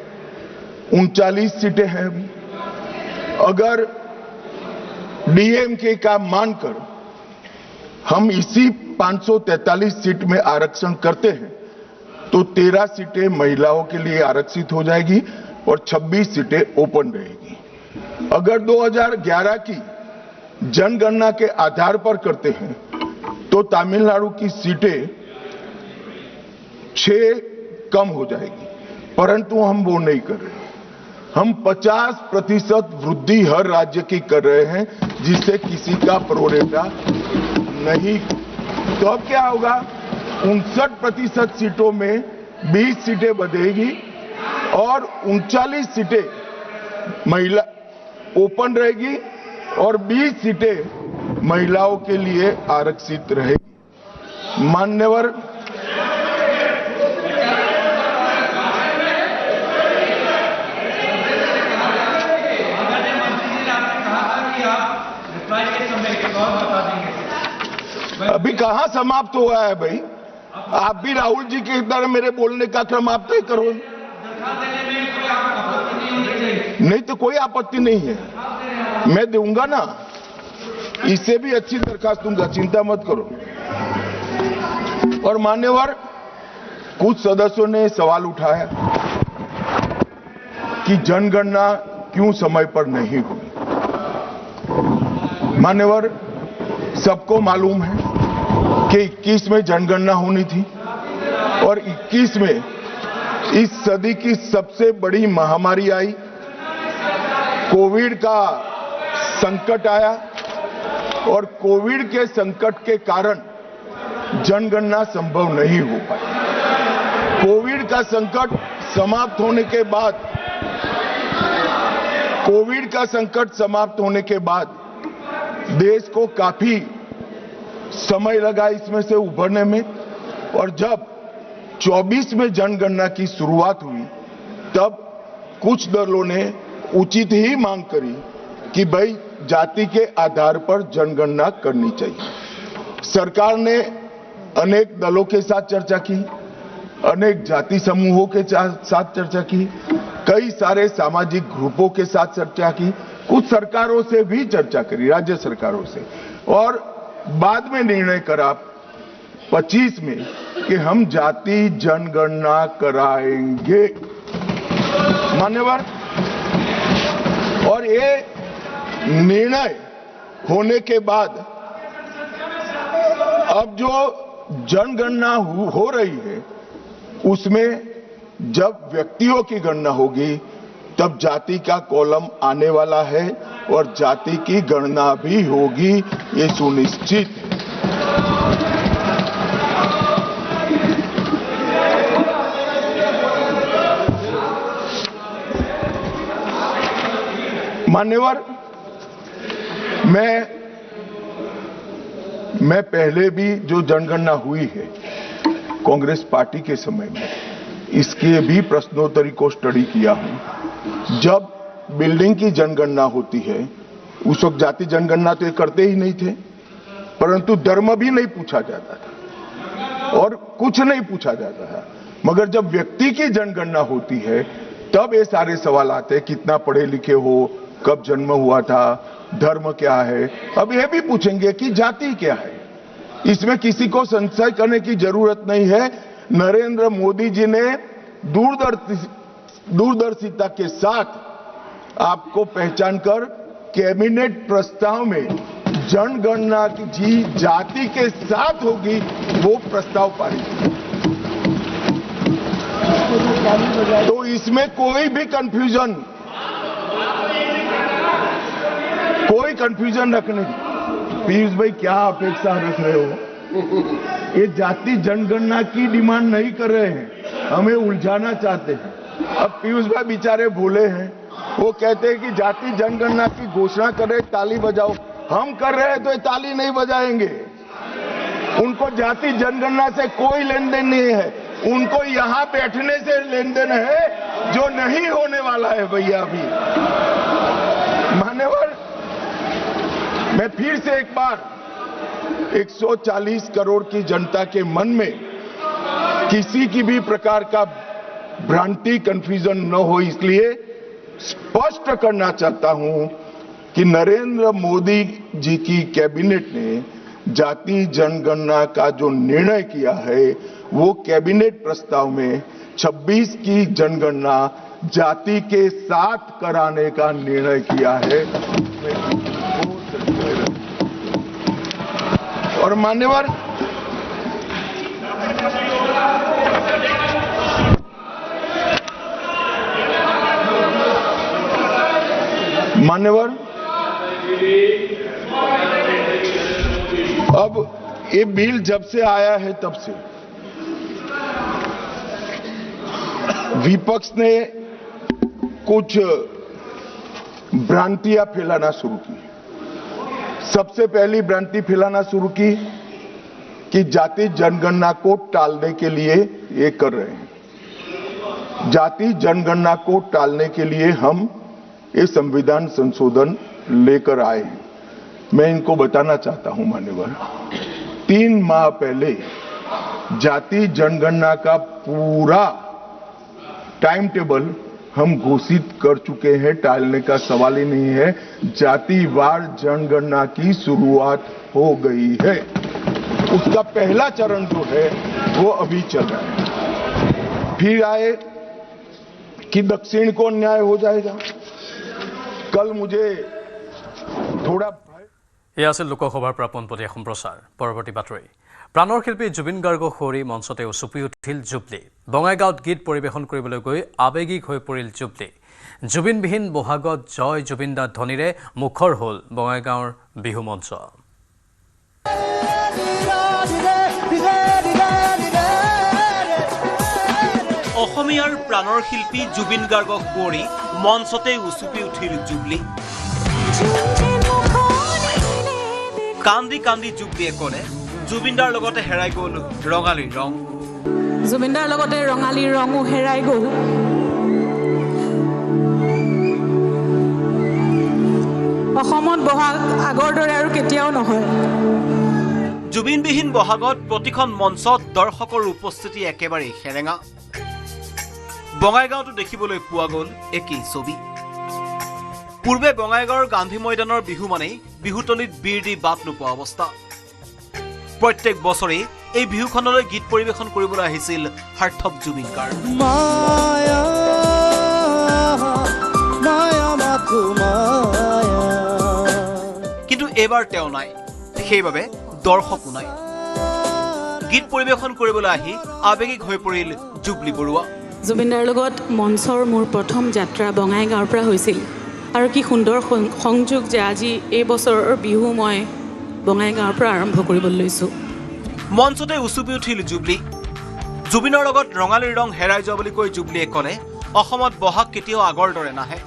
39 सीटें हैं। अगर डीएमके का मानकर हम इसी 543 सीट में आरक्षण करते हैं तो 13 सीटें महिलाओं के लिए आरक्षित हो जाएगी और 26 सीटें ओपन रहेगी। अगर 2011 की जनगणना के आधार पर करते हैं तो तमिलनाडु की सीटें 6 कम हो जाएगी, परंतु हम वो नहीं कर रहे। हम 50% वृद्धि हर राज्य की कर रहे हैं, जिससे किसी का प्रोरेटा नहीं। तो अब क्या होगा, 59% सीटों में 20 सीटें बढ़ेगी और 39 सीटें महिला ओपन रहेगी और 20 सीटें महिलाओं के लिए आरक्षित रहेगी। मान्यवर अभी कहां समाप्त हुआ है भाई, आप भी राहुल जी की तरह मेरे बोलने का क्रम आप तय करो। नहीं तो कोई आपत्ति नहीं है, मैं दूंगा ना, इससे भी अच्छी दरखास्त दूंगा, चिंता मत करो। और मान्यवर, कुछ सदस्यों ने सवाल उठाया कि जनगणना क्यों समय पर नहीं हुई। मान्यवर, सबको मालूम है कि 21 में जनगणना होनी थी और 21 में इस सदी की सबसे बड़ी महामारी आई, कोविड का संकट आया और कोविड के संकट के कारण जनगणना संभव नहीं हो पाई। कोविड का संकट समाप्त होने के बाद देश को काफी समय लगा इसमें से उभरने में, और जब 24 में जनगणना की शुरुआत हुई तब कुछ दलों ने उचित ही मांग करी कि भाई जाति के आधार पर जनगणना करनी चाहिए। सरकार ने अनेक दलों के साथ चर्चा की, अनेक जाति समूहों के साथ चर्चा की, कई सारे सामाजिक ग्रुपों के साथ चर्चा की, कुछ सरकारों से भी चर्चा करी, राज्य सरकारों से, और बाद में निर्णय करा 25 में कि हम जाति जनगणना कराएंगे। मान्यवर, और ये निर्णय होने के बाद अब जो जनगणना हो रही है उसमें जब व्यक्तियों की गणना होगी तब जाति का कॉलम आने वाला है और जाति की गणना भी होगी, ये सुनिश्चित है। मान्यवर, मैं पहले भी जो जनगणना हुई है कांग्रेस पार्टी के समय में, इसके भी प्रश्नोत्तरी को स्टडी किया हूं। जब बिल्डिंग की जनगणना होती है उस वक्त जाति जनगणना तो ये करते ही नहीं थे, परंतु धर्म भी नहीं पूछा जाता था और कुछ नहीं पूछा जाता था। मगर जब व्यक्ति की जनगणना होती है तब ये सारे सवाल आते हैं, कितना पढ़े लिखे हो, कब जन्म हुआ था, धर्म क्या है। अब ये भी पूछेंगे कि जाति क्या है। इसमें किसी को संशय करने की जरूरत नहीं है। नरेंद्र मोदी जी ने दूरदर्शिता के साथ आपको पहचान कर कैबिनेट प्रस्ताव में जनगणना की जाति के साथ होगी वो प्रस्ताव पारित किया। तो इसमें कोई कंफ्यूजन रखने की। पीयूष भाई, क्या अपेक्षा रख रहे हो? ये जाति जनगणना की डिमांड नहीं कर रहे हैं, हमें उलझाना चाहते हैं। अब पीयूष भाई बेचारे भूले हैं, वो कहते हैं कि जाति जनगणना की घोषणा करे, ताली बजाओ। हम कर रहे हैं तो ये ताली नहीं बजाएंगे। उनको जाति जनगणना से कोई लेन देन नहीं है, उनको यहां बैठने से लेन देन है जो नहीं होने वाला है भैया। अभी मान्यवर, मैं फिर से एक बार 140 करोड़ की जनता के मन में किसी की भी प्रकार का भ्रांति, कंफ्यूजन न हो, इसलिए स्पष्ट करना चाहता हूं कि नरेंद्र मोदी जी की कैबिनेट ने जाति जनगणना का जो निर्णय किया है वो कैबिनेट प्रस्ताव में 26 की जनगणना जाति के साथ कराने का निर्णय किया है। और मान्यवर, मान्यवर, अब ये बिल जब से आया है तब से विपक्ष ने कुछ भ्रांतियां फैलाना शुरू की। सबसे पहली भ्रांति फैलाना शुरू की कि जाति जनगणना को टालने के लिए ये कर रहे हैं। जाति जनगणना को टालने के लिए हम ये संविधान संशोधन लेकर आए हैं। मैं इनको बताना चाहता हूं मान्यवर, 3 माह पहले जाति जनगणना का पूरा टाइम टेबल हम घोषित कर चुके हैं। टालने का सवाल ही नहीं है। जातिवार जनगणना की शुरुआत हो गई है। उसका पहला चरण जो है वो अभी चल रहा है। फिर आए कि दक्षिण को अन्याय हो जाएगा। कल मुझे थोड़ा এয়া আছিল লোকসভাৰ পৰা পোনপটীয়া সম্প্ৰচাৰ। পৰৱৰ্তী বাতৰি। প্ৰাণৰ শিল্পী জুবিন গাৰ্গক সুঁৱৰি মঞ্চতে উচুপি উঠিল জুবলি। বঙাইগাঁৱত গীত পৰিৱেশন কৰিবলৈ গৈ আৱেগিক হৈ পৰিল জুবলি। জুবিনবিহীন বহাগত জয় জুবিন দাৰ ধ্বনিৰে মুখৰ হ'ল বঙাইগাঁৱৰ বিহু মঞ্চ। অসমীয়াৰ প্ৰাণৰ শিল্পী জুবিন গাৰ্গক সুঁৱৰি মঞ্চতে উচুপি উঠিল জুবলি। কান্দি কান্দি জুবলিয়ে ক'লে জুবিনদাৰ লগতে হেৰাই গ'ল ৰঙালীৰ ৰং। জুবিনদাৰ লগতে ৰঙালীৰ ৰঙো হেৰাই গ'ল। অসমত বহাগ আগৰ দৰে আৰু কেতিয়াও নহয়। জুবিনবিহীন বহাগত প্ৰতিখন মঞ্চত দৰ্শকৰ উপস্থিতি একেবাৰে সেৰেঙা। বঙাইগাঁৱতো দেখিবলৈ পোৱা গ'ল একেই ছবি। পূৰ্বে বঙাইগাঁৱৰ গান্ধী ময়দানৰ বিহু মানেই বিহুতলীত বীৰ দি বাট নোপোৱা অৱস্থা। প্ৰত্যেক বছৰেই এই বিহুখনলৈ গীত পৰিৱেশন কৰিবলৈ আহিছিল সাৰ্থক জুবিন গাৰ্গ। কিন্তু এইবাৰ তেওঁ নাই, সেইবাবে দৰ্শকো নাই। গীত পৰিৱেশন কৰিবলৈ আহি আৱেগিক হৈ পৰিল জুবলি বৰুৱা। জুবিনদাৰ লগত মঞ্চৰ মোৰ প্ৰথম যাত্ৰা বঙাইগাঁৱৰ পৰা হৈছিল। আৰু কি সুন্দৰ সংযোগ যে আজি এই বছৰৰ বিহু মই বঙাইগাঁৱৰ পৰা আৰম্ভ কৰিবলৈ লৈছোঁ। মঞ্চতে উচুপি উঠিল জুবলি। জুবিনৰ লগত ৰঙালীৰ ৰং হেৰাই যোৱা বুলি কৈ জুবলিয়ে ক'লে অসমত বহাগ কেতিয়াও আগৰ দৰে নাহে।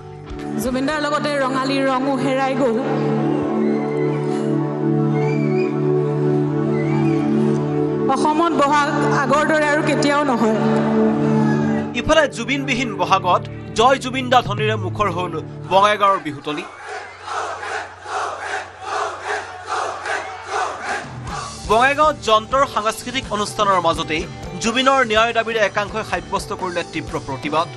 জুবিনদাৰ লগতে ৰঙালীৰ ৰঙো হেৰাই গ'ল। অসমত বহাগ আগৰ দৰে আৰু কেতিয়াও নহয়। ইফালে জুবিনবিহীন বহাগত জয় জুবিন দা ধ্বনিৰে মুখৰ হ'ল বঙাইগাঁৱৰ বিহুতলী। বঙাইগাঁৱত যন্ত্ৰৰ সাংস্কৃতিক অনুষ্ঠানৰ মাজতেই জুবিনৰ ন্যায় দাবীৰে একাংশই সাব্যস্ত কৰিলে তীব্ৰ প্ৰতিবাদ।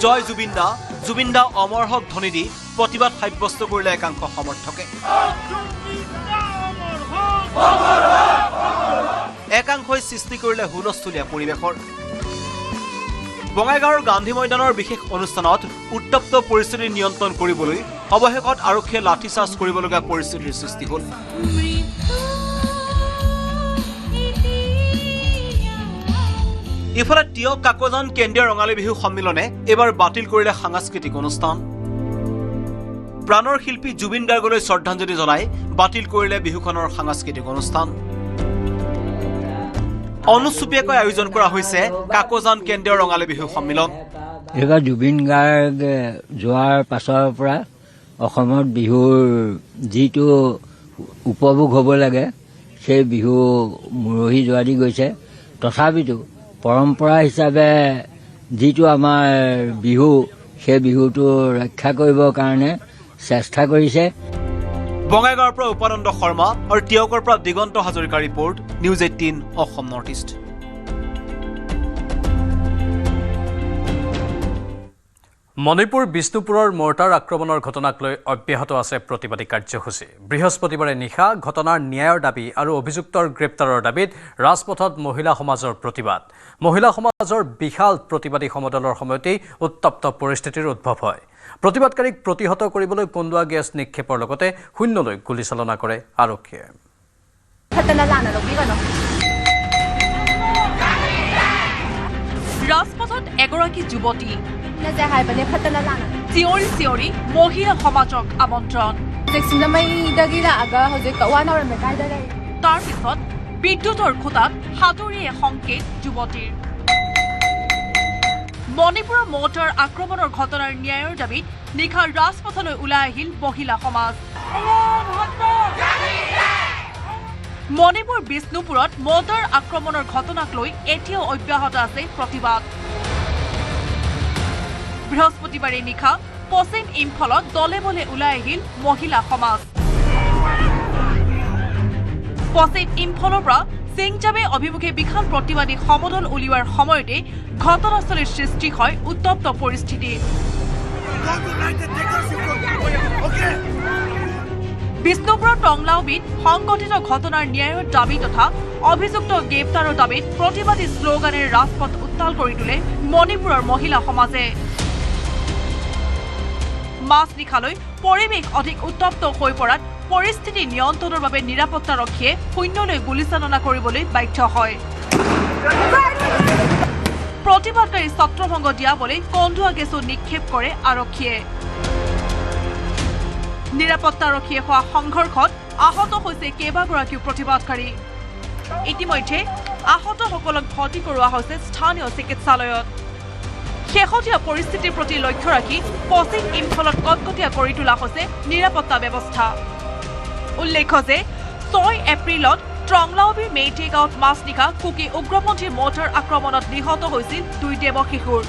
জয় জুবিন দা অমৰ হক ধ্বনি দি প্ৰতিবাদ সাব্যস্ত কৰিলে একাংশ সমৰ্থকে। একাংশই সৃষ্টি কৰিলে হুলস্থুলীয়া পৰিৱেশৰ। বঙাইগাঁৱৰ গান্ধী ময়দানৰ বিশেষ অনুষ্ঠানত উত্তপ্ত পৰিস্থিতি নিয়ন্ত্ৰণ কৰিবলৈ অৱশেষত আৰক্ষীয়ে লাঠিচাৰ্জ কৰিবলগীয়া পৰিস্থিতিৰ সৃষ্টি হ'ল। ইফালে টিয়ক কাকজান কেন্দ্ৰীয় ৰঙালী বিহু সন্মিলনে এইবাৰ বাতিল কৰিলে সাংস্কৃতিক অনুষ্ঠান। প্ৰাণৰ শিল্পী জুবিন গাৰ্গলৈ শ্ৰদ্ধাঞ্জলি জনাই বাতিল কৰিলে বিহুখনৰ সাংস্কৃতিক অনুষ্ঠান। অনুচুপীয়াকৈ আয়োজন কৰা হৈছে কাকজান কেন্দ্ৰীয় ৰঙালী বিহু সন্মিলন। এইবাৰ জুবিন গাৰ্গ যোৱাৰ পাছৰ পৰা অসমত বিহুৰ যিটো উপভোগ হ'ব লাগে সেই বিহু মৰহি যোৱা দি গৈছে। তথাপিতো পৰম্পৰা হিচাপে যিটো আমাৰ বিহু সেই বিহুটো ৰক্ষা কৰিবৰ কাৰণে চেষ্টা কৰিছে। বঙাইগাঁৱৰ পৰা উপানন্দ শৰ্মা আৰু টিয়কৰ পৰা দিগন্ত হাজৰিকাৰ report, news 18 Assam north east. Manipur বিষ্ণুপুৰৰ মৰ্টাৰ আক্ৰমণৰ ঘটনাক লৈ অব্যাহত আছে প্ৰতিবাদী কাৰ্যসূচী। বৃহস্পতিবাৰে নিশা ঘটনাৰ ন্যায়ৰ দাবী আৰু অভিযুক্তৰ গ্ৰেপ্তাৰৰ দাবীত ৰাজপথত মহিলা সমাজৰ প্ৰতিবাদ। মহিলা সমাজৰ বিশাল প্ৰতিবাদী সমদলৰ সময়তেই উত্তপ্ত পৰিস্থিতিৰ উদ্ভৱ হয়। প্ৰতিবাদকাৰীক প্ৰতিহত কৰিবলৈ কন্দুৱা গেছ নিক্ষেপৰ লগতে শূন্যলৈ গুলীচালনা কৰে আৰক্ষীয়ে। ৰাজপথত এগৰাকী যুৱতী চিঞৰি চিঞৰি মহিলা সমাজক আমন্ত্ৰণ তাৰ পিছত বিদ্যুতৰ খুঁটাত হাতুৰিয়ে সংকেত যুৱতীৰ মণিপুৰৰ মৰ্টাৰ আক্ৰমণৰ ঘটনাৰ ন্যায়ৰ দাবীত নিশা ৰাজপথলৈ ওলাই আহিল মহিলা সমাজ মণিপুৰ বিষ্ণুপুৰত মৰ্টাৰ আক্ৰমণৰ ঘটনাক লৈ এতিয়াও অব্যাহত আছে প্ৰতিবাদ বৃহস্পতিবাৰে নিশা পশ্চিম ইম্ফলত দলে বলে ওলাই আহিল মহিলা সমাজ পশ্চিম ইম্ফলৰ পৰা সিংজামে অভিমুখে বিশাল প্ৰতিবাদী সমদল উলিওৱাৰ সময়তে ঘটনাস্থলীৰ সৃষ্টি হয় উত্তপ্ত পৰিস্থিতি বিষ্ণুপুৰৰ টংলাওবিত সংঘটিত ঘটনাৰ ন্যায়ৰ দাবী তথা অভিযুক্ত গ্ৰেপ্তাৰৰ দাবীত প্ৰতিবাদী শ্লোগানেৰে ৰাজপথ উত্তাল কৰি তোলে মণিপুৰৰ মহিলা সমাজে মাছ নিশালৈ পৰিৱেশ অধিক উত্তপ্ত হৈ পৰাত পৰিস্থিতি নিয়ন্ত্ৰণৰ বাবে নিৰাপত্তাৰক্ষীয়ে শূন্যলৈ গুলীচালনা কৰিবলৈ বাধ্য হয় প্ৰতিবাদকাৰী ছত্ৰভংগ দিয়াবলৈ কন্দুৱা গেছো নিক্ষেপ কৰে আৰক্ষীয়ে নিৰাপত্তাৰক্ষীয়ে হোৱা সংঘৰ্ষত আহত হৈছে কেইবাগৰাকীও প্ৰতিবাদকাৰী ইতিমধ্যে আহতসকলক ভৰ্তি কৰোৱা হৈছে স্থানীয় চিকিৎসালয়ত শেহতীয়া পৰিস্থিতিৰ প্ৰতি লক্ষ্য ৰাখি পশ্চিম ইম্ফলত কটকটীয়া কৰি তোলা হৈছে নিৰাপত্তা ব্যৱস্থা উল্লেখ্য যে 6 এপ্ৰিলত টংলাওবিৰ মেইটে গাঁৱত মাছ নিশা কুকি উগ্ৰপন্থী মৰ্টাৰ আক্ৰমণত নিহত হৈছিল 2 দেৱ শিশুৰ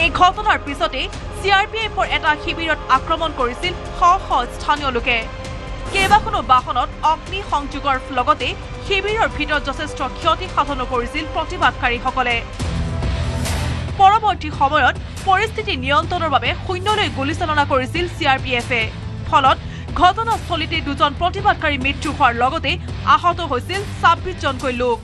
এই ঘটনাৰ পিছতে চিআৰপিএফৰ এটা শিবিৰত আক্ৰমণ কৰিছিল শ শ স্থানীয় লোকে কেইবাখনো বাহনত অগ্নি সংযোগৰ লগতে শিবিৰৰ ভিতৰত যথেষ্ট ক্ষতি সাধনো কৰিছিল প্ৰতিবাদকাৰীসকলে পৰৱৰ্তী সময়ত পৰিস্থিতি নিয়ন্ত্ৰণৰ বাবে শূন্যলৈ গুলীচালনা কৰিছিল চিআৰপিএফে ফলত ঘটনাস্থলীতে 2জন প্ৰতিবাদকাৰী মৃত্যু হোৱাৰ লগতে আহত হৈছিল 26 জনকৈ লোক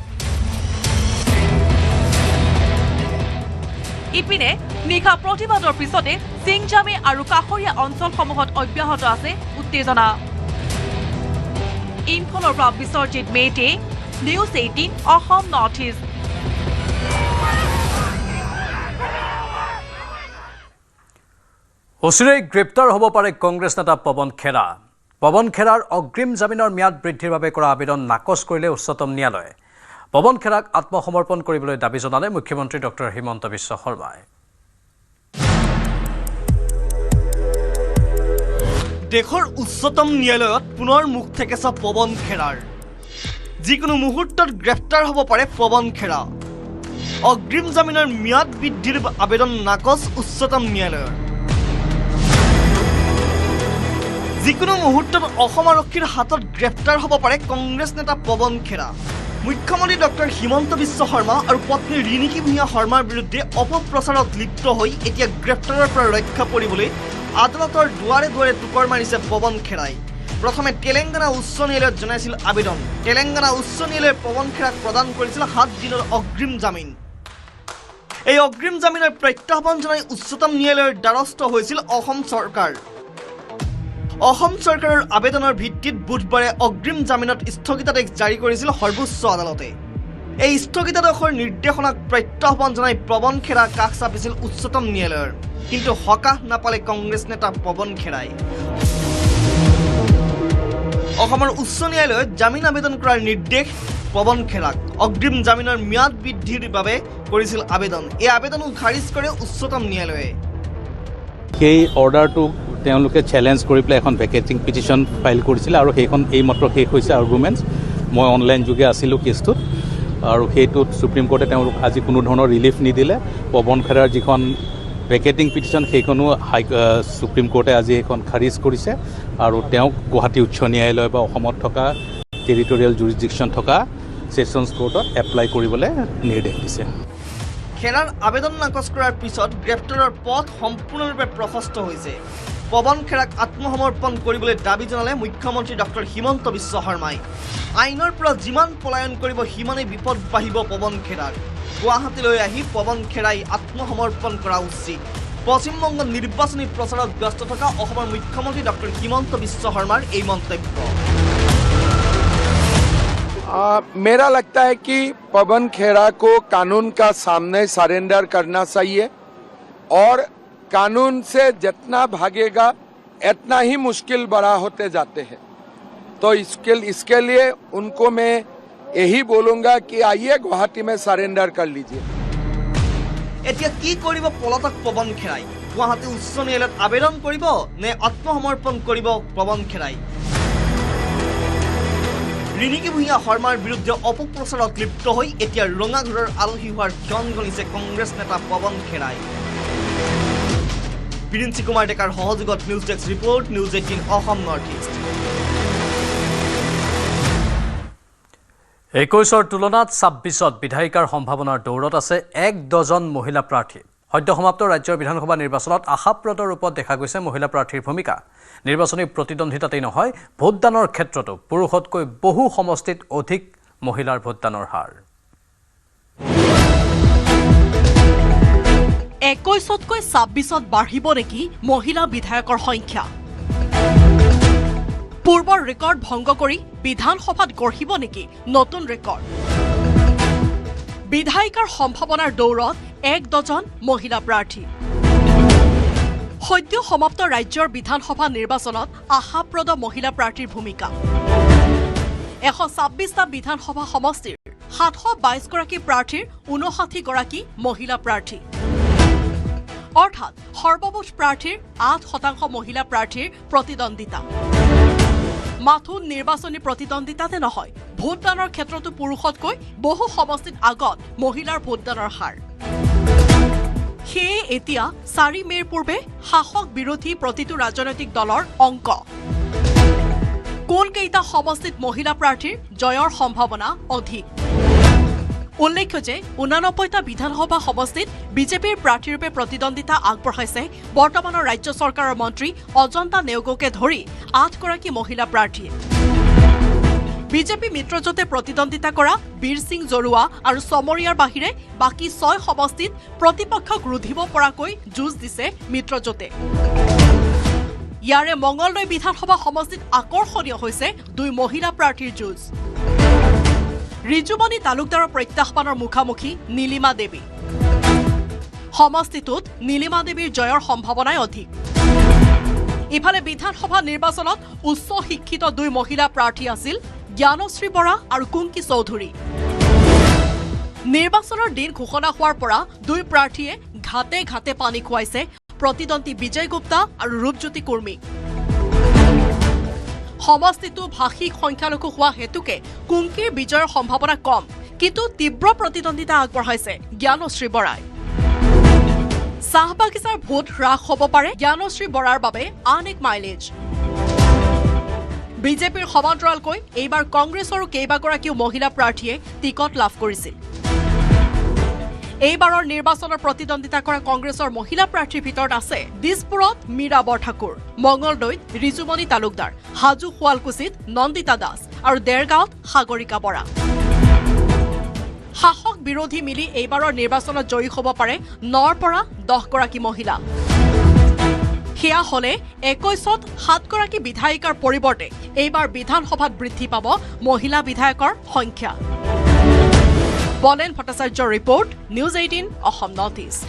ইপিনে নিশা প্ৰতিবাদৰ পিছতে সিংজামে আৰু কাষৰীয়া অঞ্চলসমূহত অব্যাহত আছে উত্তেজনা ইম্ফলৰ পৰা Biswajit Meitei news 18 Assam north east অচিৰেই গ্ৰেপ্তাৰ হ'ব পাৰে কংগ্ৰেছ নেতা পৱন খেৰা পৱন খেৰাৰ অগ্ৰিম জামিনৰ ম্যাদ বৃদ্ধিৰ বাবে কৰা আবেদন নাকচ কৰিলে উচ্চতম ন্যায়ালয়ে পৱন খেৰাক আত্মসমৰ্পণ কৰিবলৈ দাবী জনালে মুখ্যমন্ত্ৰী ডক্টৰ হিমন্ত বিশ্ব শৰ্মাই দেশৰ উচ্চতম ন্যায়ালয়ত পুনৰ মুখ থেকেছা পৱন খেৰাৰ যিকোনো মুহূৰ্তত গ্ৰেপ্তাৰ হ'ব পাৰে পৱন খেৰা অগ্ৰিম জামিনৰ ম্যাদ বৃদ্ধিৰ আবেদন নাকচ উচ্চতম ন্যায়ালয়ৰ যিকোনো মুহূৰ্তত অসম আৰক্ষীৰ হাতত গ্ৰেপ্তাৰ হ'ব পাৰে কংগ্ৰেছ নেতা পৱন খেৰা মুখ্যমন্ত্ৰী ডক্টৰ হিমন্ত বিশ্ব শৰ্মা আৰু পত্নী ৰিণিকী ভূঞা শৰ্মাৰ বিৰুদ্ধে অপপ্ৰচাৰত লিপ্ত হৈ এতিয়া গ্ৰেপ্তাৰৰ পৰা ৰক্ষা পৰিবলৈ আদালতৰ দুৱাৰে দুৱাৰে টুকৰ মাৰিছে পৱন খেৰাই প্ৰথমে তেলেংগানা উচ্চ ন্যায়ালয়ত জনাইছিল আবেদন তেলেংগানা উচ্চ ন্যায়ালয়ে পৱন খেৰাক প্ৰদান কৰিছিল 7 দিনৰ অগ্ৰিম জামিন এই অগ্ৰিম জামিনৰ প্ৰত্যাহ্বান জনাই উচ্চতম ন্যায়ালয়ৰ দ্বাৰস্থ হৈছিল অসম চৰকাৰ অসম চৰকাৰৰ আবেদনৰ ভিত্তিত বুধবাৰে অগ্ৰিম জামিনত স্থগিতাদেশ জাৰি কৰিছিল সৰ্বোচ্চ আদালতে এই স্থগিতাদেশৰ নিৰ্দেশনাক প্ৰত্যাহ্বান জনাই পৱন খেৰা কাষ চাপিছিল উচ্চতম ন্যায়ালয়ৰ কিন্তু হকাহ নাপালে কংগ্ৰেছ নেতা পৱন খেৰাই অসমৰ উচ্চ ন্যায়ালয়ত জামিন আবেদন কৰাৰ নিৰ্দেশ পৱন খেৰাক অগ্ৰিম জামিনৰ ম্যাদ বৃদ্ধিৰ বাবে কৰিছিল আবেদন এই আবেদনো খাৰিজ কৰে উচ্চতম ন্যায়ালয়ে সেই অৰ্ডাৰটো তেওঁলোকে চ্যালেঞ্জ কৰি পেলাই এখন ভেকেটিং পিটিশন ফাইল কৰিছিল আৰু সেইখন এইমাত্ৰ শেষ হৈছে আৰ্গুমেণ্টছ মই অনলাইন যোগে আছিলোঁ কেছটোত আৰু সেইটোত সুপ্ৰিম কোৰ্টে তেওঁলোক আজি কোনো ধৰণৰ ৰিলিফ নিদিলে পৱন খেৰাৰ যিখন ভেকেটিং পিটিশন সেইখনো সুপ্ৰিম কোৰ্টে আজি এখন খাৰিজ কৰিছে আৰু তেওঁক গুৱাহাটী উচ্চ ন্যায়ালয় বা অসমত থকা টেৰিটৰিয়েল জুৰিছডিকশ্যন থকা ছেছনছ কোৰ্টত এপ্লাই কৰিবলৈ নিৰ্দেশ দিছে খেৰাৰ আবেদন নাকচ কৰাৰ পিছত গ্ৰেপ্তাৰৰ পথ সম্পূৰ্ণৰূপে প্ৰশস্ত হৈছে পৱন খেৰাক আত্মসমৰ্পণ কৰিবলৈ দাবী জনালে মুখ্যমন্ত্ৰী ডক্টৰ হিমন্ত বিশ্ব শৰ্মাই আইনৰ পৰা যিমান পলায়ন কৰিব সিমানেই বিপদ বাঢ়িব পৱন খেৰাৰ গুৱাহাটীলৈ আহি পৱন খেৰাই আত্মসমৰ্পণ কৰা উচিত পশ্চিমবংগত নিৰ্বাচনী প্ৰচাৰত ব্যস্ত থকা অসমৰ মুখ্যমন্ত্ৰী ডক্টৰ হিমন্ত বিশ্ব শৰ্মাৰ এই মন্তব্য मेरा लगता है कि पवन खेड़ा को कानून का सामने सरेंडर करना चाहिए और कानून से जितना भागेगा इतना ही मुश्किल बड़ा होते जाते हैं। तो इसके लिए उनको मैं यही बोलूँगा कि आइए गुवाहाटी में सरेंडर कर लीजिए। এতিয়া কি কৰিব পলাতক পৱন খেৰাই? গুৱাহাটী উচ্চ ন্যায়ালয়ত আবেদন কৰিব নে আত্মসমৰ্পণ কৰিব পৱন খেৰাই? ৰিণিকী ভূঞা শৰ্মাৰ বিৰুদ্ধে অপপ্ৰচাৰত লিপ্ত হৈ এতিয়া ৰঙাঘৰৰ আলহী হোৱাৰ ক্ষণ গণিছে কংগ্ৰেছ নেতা পৱন খেৰাই। বিৰিঞ্চি কুমাৰ ডেকাৰ সহযোগত news desk report, news 18 Assam north east. 21ৰ তুলনাত 26ত বিধায়িকাৰ সম্ভাৱনাৰ দৌৰত আছে 1 ডজন মহিলা প্ৰাৰ্থী। সদ্য সমাপ্ত ৰাজ্যৰ বিধানসভা নিৰ্বাচনত আশাপ্ৰদ ৰূপত দেখা গৈছে মহিলা প্ৰাৰ্থীৰ ভূমিকা। নিৰ্বাচনী প্ৰতিদ্বন্দ্বিতাতেই নহয়, ভোটদানৰ ক্ষেত্ৰতো পুৰুষতকৈ বহু সমষ্টিত অধিক মহিলাৰ ভোটদানৰ হাৰ। 21তকৈ 26ত বাঢ়িব নেকি মহিলা বিধায়কৰ সংখ্যা? পূৰ্বৰ ৰেকৰ্ড ভংগ কৰি বিধানসভাত গঢ়িব নেকি নতুন ৰেকৰ্ড? বিধায়িকাৰ সম্ভাৱনাৰ দৌৰত 1 ডজন মহিলা প্ৰাৰ্থী। সদ্য সমাপ্ত ৰাজ্যৰ বিধানসভা নিৰ্বাচনত আশাপ্ৰদ মহিলা প্ৰাৰ্থীৰ ভূমিকা। 126টা বিধানসভা সমষ্টিৰ 722 গৰাকী প্ৰাৰ্থীৰ 59 গৰাকী মহিলা প্ৰাৰ্থী, অৰ্থাৎ সৰ্বমুঠ প্ৰাৰ্থীৰ 8% মহিলা প্ৰাৰ্থীৰ প্ৰতিদ্বন্দ্বিতা। মাথো নিৰ্বাচনী প্ৰতিদ্বন্দ্বিতাতে নহয়, ভোটদানৰ ক্ষেত্ৰতো পুৰুষতকৈ বহু সমষ্টিত আগত মহিলাৰ ভোটদানৰ হাৰ। সেয়ে এতিয়া 4 মেৰ পূৰ্বে শাসক বিৰোধী প্ৰতিটো ৰাজনৈতিক দলৰ অংক। কোন কেইটা সমষ্টিত মহিলা প্ৰাৰ্থীৰ জয়ৰ সম্ভাৱনা অধিক? উল্লেখ্য যে 89টা বিধানসভা সমষ্টিত বিজেপিৰ প্ৰাৰ্থীৰূপে প্ৰতিদ্বন্দ্বিতা আগবঢ়াইছে বৰ্তমানৰ ৰাজ্য চৰকাৰৰ মন্ত্ৰী অজন্তা নেওগকে ধৰি 8 গৰাকী মহিলা প্ৰাৰ্থীয়ে। বিজেপি মিত্ৰজোঁটে প্ৰতিদ্বন্দ্বিতা কৰা বীৰ সিং জৰুৱা আৰু চমৰীয়াৰ বাহিৰে বাকী 6 সমষ্টিত প্ৰতিপক্ষক ৰুধিব পৰাকৈ যুঁজ দিছে মিত্ৰজোঁটে। ইয়াৰে মঙলদৈ বিধানসভা সমষ্টিত আকৰ্ষণীয় হৈছে 2 মহিলা প্ৰাৰ্থীৰ যুঁজ। ৰিজুমণি তালুকদাৰৰ প্ৰত্যাহ্বানৰ মুখামুখি নীলিমা দেৱী। সমষ্টিটোত নীলিমা দেৱীৰ জয়ৰ সম্ভাৱনাই অধিক। ইফালে বিধানসভা নিৰ্বাচনত উচ্চ শিক্ষিত 2 মহিলা প্ৰাৰ্থী আছিল জ্ঞানশ্ৰী বৰা আৰু কুংকি চৌধুৰী। নিৰ্বাচনৰ দিন ঘোষণা হোৱাৰ পৰা 2 প্ৰাৰ্থীয়ে ঘাটে ঘাটে পানী খুৱাইছে প্ৰতিদ্বন্দ্বী বিজয় গুপ্তা আৰু ৰূপজ্যোতি কুৰ্মীক। সমষ্টিটো ভাষিক সংখ্যালঘু হোৱা হেতুকে কুংকিৰ বিজয়ৰ সম্ভাৱনা কম, কিন্তু তীব্ৰ প্ৰতিদ্বন্দ্বিতা আগবঢ়াইছে জ্ঞানশ্ৰী বৰাই। চাহ বাগিচাৰ ভোট হ্ৰাস হ'ব পাৰে জ্ঞানশ্ৰী বৰাৰ বাবে আন এক মাইলেজ। বিজেপিৰ সমান্তৰালকৈ এইবাৰ কংগ্ৰেছৰো কেইবাগৰাকীও মহিলা প্ৰাৰ্থীয়ে টিকট লাভ কৰিছিল। এইবাৰৰ নিৰ্বাচনৰ প্ৰতিদ্বন্দ্বিতা কৰা কংগ্ৰেছৰ মহিলা প্ৰাৰ্থীৰ ভিতৰত আছে দিছপুৰত মীৰা বৰঠাকুৰ, মঙলদৈত ৰিজুমণি তালুকদাৰ, হাজো শুৱালকুছিত নন্দিতা দাস আৰু দেৰগাঁৱত সাগৰিকা বৰা। শাসক বিৰোধী মিলি এইবাৰৰ নিৰ্বাচনত জয়ী হ'ব পাৰে 9ৰ পৰা 10 গৰাকী মহিলা। সেয়া হলে 21ত 7 গৰাকী বিধায়িকাৰ পৰিৱৰ্তে এইবাৰ বিধানসভাত বৃদ্ধি পাব মহিলা বিধায়কৰ সংখ্যা। বলেন ভট্টাচাৰ্যৰ report, news 18 Assam north east.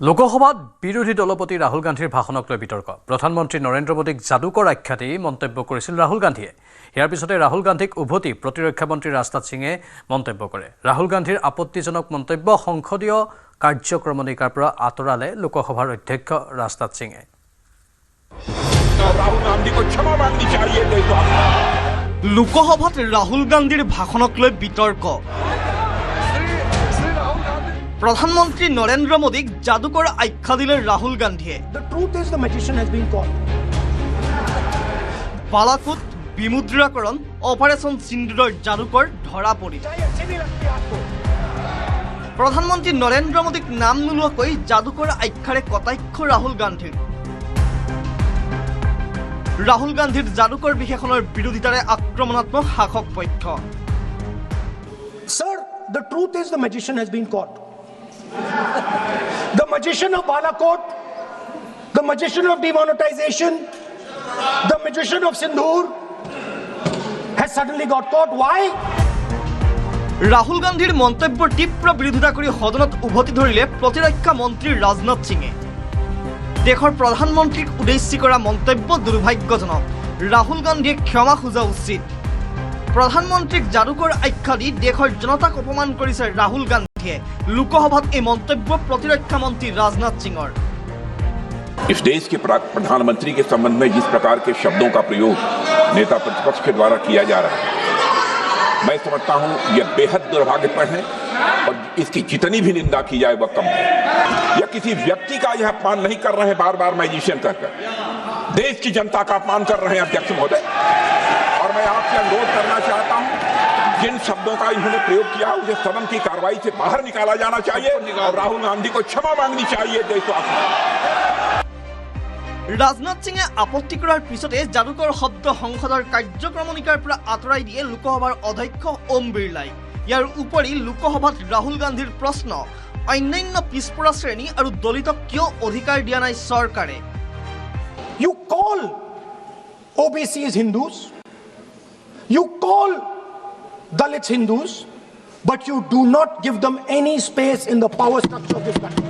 লোকসভাত বিৰোধী দলপতি ৰাহুল গান্ধীৰ ভাষণক লৈ বিতৰ্ক। প্ৰধানমন্ত্ৰী নৰেন্দ্ৰ মোদীক যাদুকৰ আখ্যা দি মন্তব্য কৰিছিল ৰাহুল গান্ধীয়ে। ইয়াৰ পিছতে ৰাহুল গান্ধীক উভতি প্ৰতিৰক্ষা মন্ত্ৰী ৰাজনাথ সিঙে মন্তব্য কৰে। ৰাহুল গান্ধীৰ আপত্তিজনক মন্তব্য সংসদীয় কাৰ্যক্ৰমণিকাৰ পৰা আঁতৰালে লোকসভাৰ অধ্যক্ষ ৰাজনাথ সিঙে। লোকসভাত ৰাহুল গান্ধীৰ ভাষণক লৈ বিতৰ্ক। প্ৰধানমন্ত্ৰী নৰেন্দ্ৰ মোদীক যাদুকৰ আখ্যা দিলে ৰাহুল গান্ধীয়ে। বালাকোট বিমুদ্ৰাকৰণ অপাৰেশ্যন সিন্দুৰৰ যাদুকৰ ধৰা পৰিল। প্ৰধানমন্ত্ৰী নৰেন্দ্ৰ মোদীক নাম নোলোৱাকৈ যাদুকৰ আখ্যাৰে কটাক্ষ ৰাহুল গান্ধীৰ। ৰাহুল গান্ধীৰ যাদুকৰ বিশেষণৰ বিৰোধিতাৰে আক্ৰমণাত্মক শাসক পক্ষ। Sir, the truth is the magician has been caught. The magician of Balakot, the magician of demonetization, the magician of Sindoor, suddenly got caught. Why? Rahul গান্ধীৰ মন্তব্যৰ তীব্ৰ বিৰোধিতা কৰি সদনত উভতি ধৰিলে প্ৰতিৰক্ষা মন্ত্ৰী ৰাজনাথ সিঙে। দেশৰ প্ৰধানমন্ত্ৰীক উদ্দেশ্যি কৰা মন্তব্য দুৰ্ভাগ্যজনক। ৰাহুল গান্ধীয়ে ক্ষমা খোজা উচিত। প্ৰধানমন্ত্ৰীক যাদুকৰ আখ্যা দি দেশৰ জনতাক অপমান কৰিছে ৰাহুল গান্ধীয়ে। লোকসভাত এই মন্তব্য প্ৰতিৰক্ষা মন্ত্ৰী ৰাজনাথ সিঙৰ। इस देश के प्रधानमंत्री के संबंध में जिस प्रकार के शब्दों का प्रयोग नेता प्रतिपक्ष के द्वारा किया जा रहा है, मैं समझता हूं यह बेहद दुर्भाग्यपूर्ण है और इसकी जितनी भी निंदा की जाए वह कम है। यह किसी व्यक्ति का यह अपमान नहीं कर रहे हैं बार बार मैजिशियन कहकर, देश की जनता का अपमान कर रहे हैं अध्यक्ष महोदय। और मैं आपसे अनुरोध करना चाहता हूं, जिन शब्दों का इन्होंने प्रयोग किया उसे सदन की कार्रवाई से बाहर निकाला जाना चाहिए और राहुल गांधी को क्षमा मांगनी चाहिए देशवासी। ৰাজনাথ সিঙে আপত্তি কৰাৰ পিছতে যাদুকৰ শব্দ সংসদৰ কাৰ্যক্ৰমণিকাৰ পৰা আঁতৰাই দিয়ে লোকসভাৰ অধ্যক্ষ ওম বিৰলাই। ইয়াৰ উপৰি লোকসভাত ৰাহুল গান্ধীৰ প্ৰশ্ন, অন্যান্য পিছপৰা শ্ৰেণী আৰু দলিতক কিয় অধিকাৰ দিয়া নাই চৰকাৰে? You call OBCs Hindus, you call Dalits Hindus, but you do not give them any space in the power structure of this country.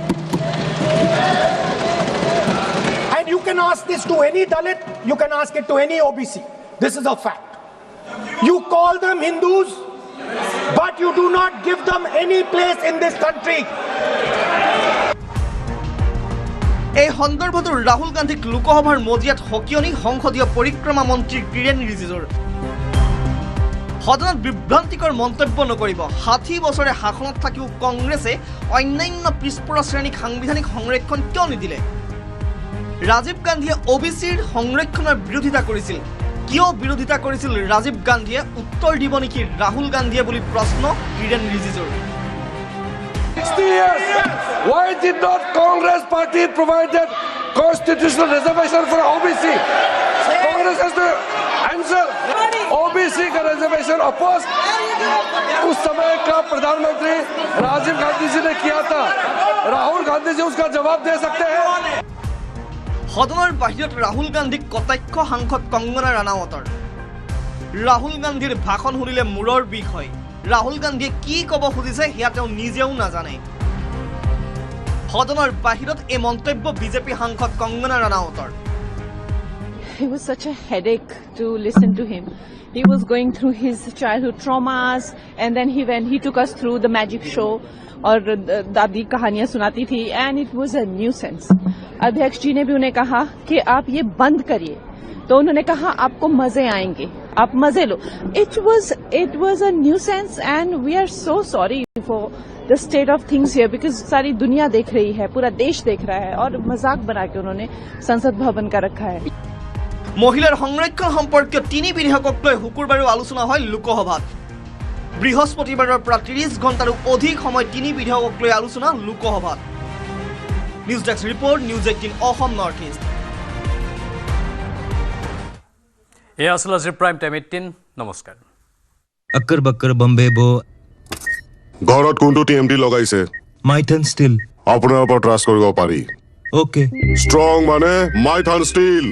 And you can ask this to any Dalit, you can ask it to any OBC. This is a fact. You call them Hindus, but you do not give them any place in this country. এই সন্দৰ্ভত ৰাহুল গান্ধীক লোকসভাৰ মজিয়াত হকিয়নি সংসদীয় পৰিক্ৰমা মন্ত্ৰী কিৰেণ ৰিজিজুৰ। সদনত বিভ্ৰান্তিকৰ মন্তব্য নকৰিব। 60 বছৰে শাসনত থাকিও কংগ্ৰেছে অন্যান্য পিছপৰা শ্ৰেণীক সাংবিধানিক সংৰক্ষণ কিয় নিদিলে? ৰাজীৱ গান্ধীয়ে OBCৰ সংৰক্ষণৰ বিৰোধিতা কৰিছিল। কিয় বিৰোধিতা কৰিছিল ৰাজীৱ গান্ধীয়ে? উত্তৰ দিব নেকি ৰাহুল গান্ধীয়ে বুলি প্ৰশ্ন Kiren ৰিজিজুৰ। 60 years. Why did not Congress party provided constitutional reservation for OBC? Congress has to answer. OBC का रिजर्वेशन अपोज उस समय का प्रधानमंत्री राजीव गांधी जी ने किया था। राहुल गांधी जी उसका जवाब दे सकते हैं। সদনৰ বাহিৰত ৰাহুল গান্ধীক কটাক্ষ সাংসদ কংগনা ৰাণাৱতৰ। ৰাহুল গান্ধীৰ ভাষণ শুনিলে মূৰৰ বিষ হয়। ৰাহুল গান্ধীয়ে কি ক'ব খুজিছে সেয়া তেওঁ নিজেও নাজানে। সদনৰ বাহিৰত এই মন্তব্য বিজেপি সাংসদ Kangana ৰাণাৱতৰ। It was such a headache to listen to him. He was going through his childhood traumas, and then he took us through the magic show और दादी कहानियां सुनाती थी, and it was a nuisance. अध्यक्ष जी ने भी उन्हें कहा कि आप ये बंद करिए, तो उन्होंने कहा आपको मजे आएंगे, आप मजे लो। It was a nuisance, and we are so sorry for the state of things here because सारी दुनिया देख रही है, पूरा देश देख रहा है, और मजाक बना के उन्होंने संसद भवन का रखा है। মহিলাৰ সংৰক্ষণ সম্পৰ্কীয় 3 বিধেয়কক লৈ শুকুৰবাৰে আলোচনা হয় লোকসভাত। বৃহস্পতিবাৰৰ পৰা 30 ঘণ্টাৰো অধিক সময় 3 বিধেয়কক লৈ আলোচনা লোকসভাত। News desk report, news 18 Assam north east. এয়া আছিল আজিৰ প্ৰাইম টাইম 18। নমস্কাৰ। अक्कर बक्कर बम्बे बो ঘৰত কোনটো টিএমটি লগাইছে? माइथन स्टील আপোনাৰ ওপৰত ট্ৰাষ্ট কৰিব পাৰি। ओके ষ্ট্ৰং মানে মাইথান ষ্টীল।